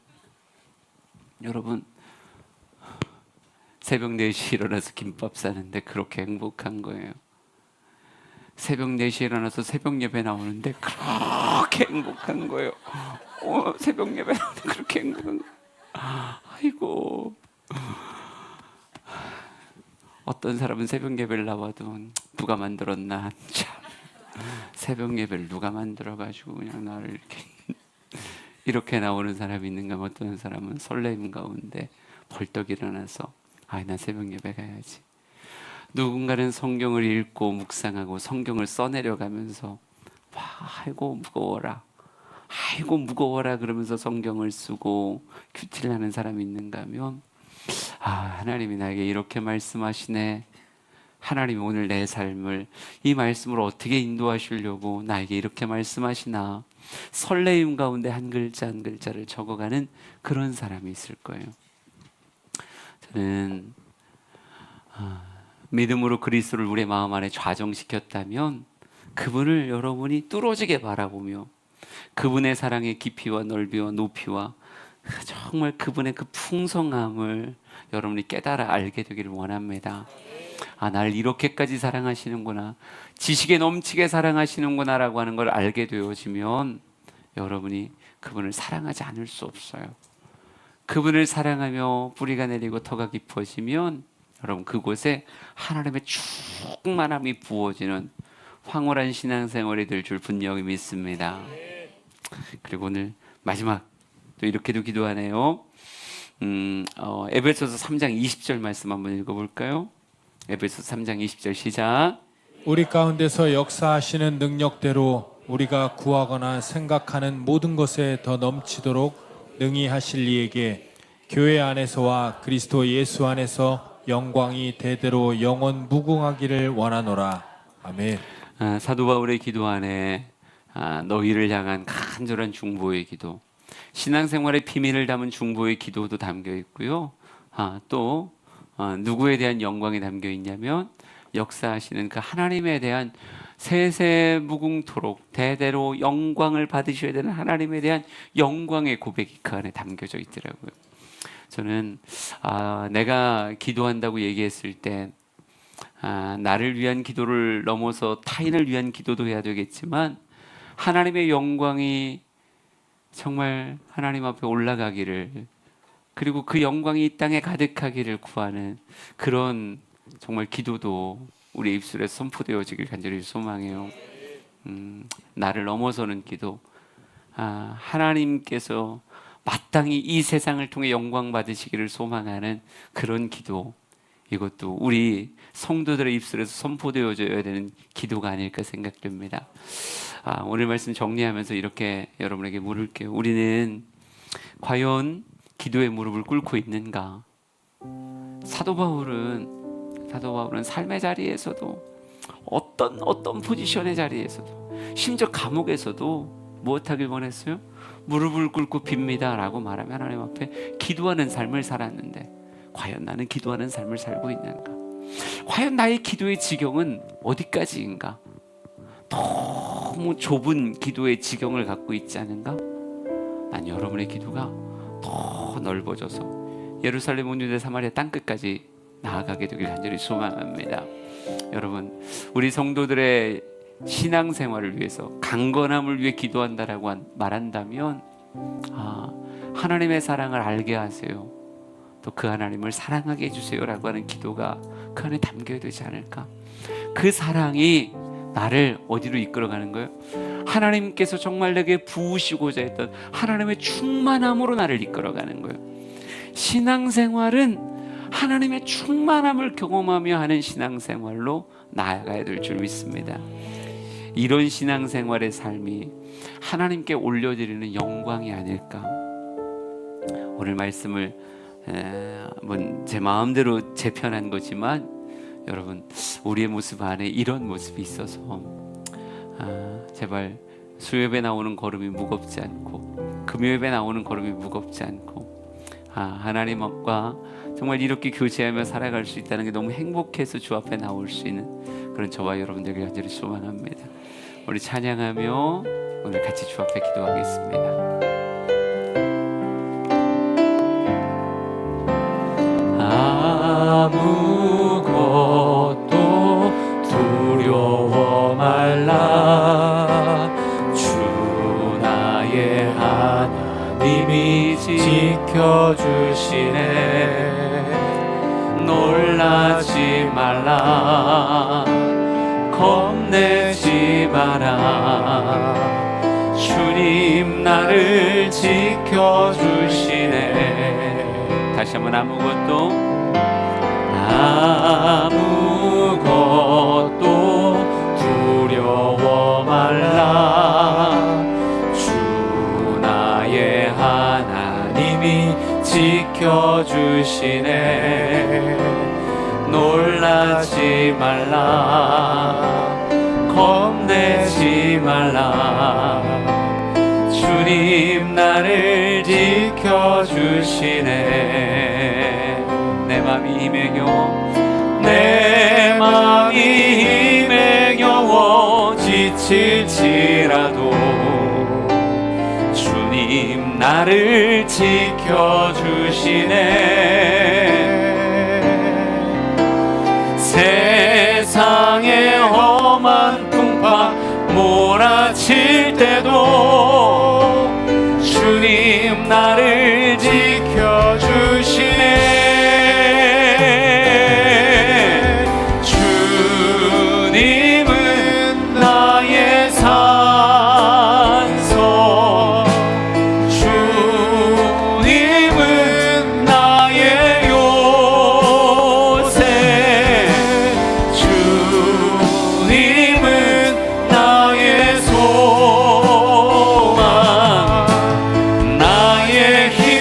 여러분 새벽 4시에 일어나서 김밥 싸는데 그렇게 행복한 거예요. 새벽 4시에 일어나서 새벽 예배 나오는데 그렇게 행복한 거예요. 새벽 예배 나오는데 그렇게 행복한 거예요. 아이고 어떤 사람은 새벽 예배를 나와도 누가 만들었나 참 새벽 예배를 누가 만들어가지고 그냥 나를 이렇게 나오는 사람이 있는가. 어떤 사람은 설레임 가운데 벌떡 일어나서 난 새벽 예배 가야지. 누군가는 성경을 읽고 묵상하고 성경을 써내려가면서 아이고 무거워라 아이고 무거워라 그러면서 성경을 쓰고 큐티를 하는 사람이 있는가 하면 하나님이 나에게 이렇게 말씀하시네. 하나님이 오늘 내 삶을 이 말씀으로 어떻게 인도하시려고 나에게 이렇게 말씀하시나. 설레임 가운데 한 글자 한 글자를 적어가는 그런 사람이 있을 거예요. 저는 믿음으로 그리스도를 우리의 마음 안에 좌정시켰다면 그분을 여러분이 뚫어지게 바라보며 그분의 사랑의 깊이와 넓이와 높이와 정말 그분의 그 풍성함을 여러분이 깨달아 알게 되기를 원합니다. 나를 이렇게까지 사랑하시는구나, 지식에 넘치게 사랑하시는구나 라고 하는 걸 알게 되어지면 여러분이 그분을 사랑하지 않을 수 없어요. 그분을 사랑하며 뿌리가 내리고 터가 깊어지면 여러분 그곳에 하나님의 충만함이 부어지는 황홀한 신앙생활이 될 줄 분명히 믿습니다. 그리고 오늘 마지막 또 이렇게도 기도하네요. 에베소서 3장 20절 말씀 한번 읽어볼까요? 에베소서 3장 20절 시작. 우리 가운데서 역사하시는 능력대로 우리가 구하거나 생각하는 모든 것에 더 넘치도록 능히 하실 이에게 교회 안에서와 그리스도 예수 안에서 영광이 대대로 영원 무궁하기를 원하노라. 아멘. 사도 바울의 기도 안에 너희를 향한 간절한 중보의 기도, 신앙생활의 비밀을 담은 중보의 기도도 담겨 있고요. 또 누구에 대한 영광이 담겨 있냐면 역사하시는 그 하나님에 대한 세세무궁토록 대대로 영광을 받으셔야 되는 하나님에 대한 영광의 고백이 그 안에 담겨져 있더라고요. 저는 내가 기도한다고 얘기했을 때 나를 위한 기도를 넘어서 타인을 위한 기도도 해야 되겠지만 하나님의 영광이 정말 하나님 앞에 올라가기를, 그리고 그 영광이 이 땅에 가득하기를 구하는 그런 정말 기도도 우리 입술에 선포되어지길 간절히 소망해요. 나를 넘어서는 기도, 하나님께서 마땅히 이 세상을 통해 영광 받으시기를 소망하는 그런 기도, 이것도 우리 성도들의 입술에서 선포되어져야 되는 기도가 아닐까 생각됩니다. 오늘 말씀 정리하면서 이렇게 여러분에게 물을게요. 우리는 과연 기도의 무릎을 꿇고 있는가? 사도 바울은 삶의 자리에서도 어떤 포지션의 자리에서도 심지어 감옥에서도 무엇하길 원했어요? 무릎을 꿇고 빕니다 라고 말하며 하나님 앞에 기도하는 삶을 살았는데 과연 나는 기도하는 삶을 살고 있는가? 과연 나의 기도의 지경은 어디까지인가? 너무 좁은 기도의 지경을 갖고 있지 않은가? 난 여러분의 기도가 더 넓어져서 예루살렘 온 유대 사마리아 땅끝까지 나아가게 되길 간절히 소망합니다. 여러분, 우리 성도들의 신앙생활을 위해서 강건함을 위해 기도한다라고 말한다면 하나님의 사랑을 알게 하세요. 또 그 하나님을 사랑하게 해주세요라고 하는 기도가 그 안에 담겨야 되지 않을까? 그 사랑이 나를 어디로 이끌어가는 거예요? 하나님께서 정말 내게 부으시고자 했던 하나님의 충만함으로 나를 이끌어가는 거예요. 신앙생활은 하나님의 충만함을 경험하며 하는 신앙생활로 나아가야 될 줄 믿습니다. 이런 신앙생활의 삶이 하나님께 올려드리는 영광이 아닐까? 오늘 말씀을 제 마음대로 재편한 거지만 여러분, 우리의 모습 안에 이런 모습이 있어서 제발 수요예배 나오는 걸음이 무겁지 않고 금요예배 나오는 걸음이 무겁지 않고 하나님과 정말 이렇게 교제하며 살아갈 수 있다는 게 너무 행복해서 주 앞에 나올 수 있는 그런 저와 여러분들에게 간절히 소망합니다. 우리 찬양하며 오늘 같이 주 앞에 기도하겠습니다. 아무것도 두려워 말라. 주 나의 하나님이 지켜주시네. 놀라지 말라. 겁내지 마라. 주님 나를 지켜주시네. 다시 한번 아무것도 두려워 말라. 주 나의 하나님이 지켜주시네. 놀라지 말라. 겁내지 말라. 주님 나를 지켜주시네. 내 맘이 힘에 겨워, 내 맘이 힘에 겨워 지칠지라도 주님 나를 지켜주시네. 세상의 험한 풍파 몰아칠 때도 주님 나를 지켜주시네. 주님은 나의 산성, 주님은 나의 요새, 주님은 나의 소망, 나의 힘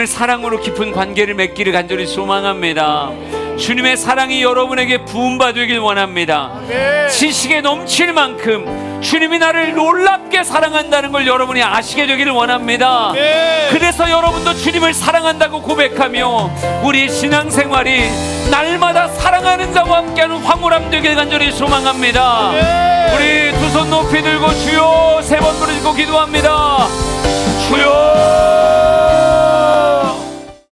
정말 사랑으로 깊은 관계를 맺기를 간절히 소망합니다. 주님의 사랑이 여러분에게 부음받으길 원합니다. 지식에 넘칠 만큼 주님이 나를 놀랍게 사랑한다는 걸 여러분이 아시게 되기를 원합니다. 그래서 여러분도 주님을 사랑한다고 고백하며 우리 신앙생활이 날마다 사랑하는 자와 함께하는 황홀함 되길 간절히 소망합니다. 우리 두 손 높이 들고 주여 세 번 부르짖고 기도합니다.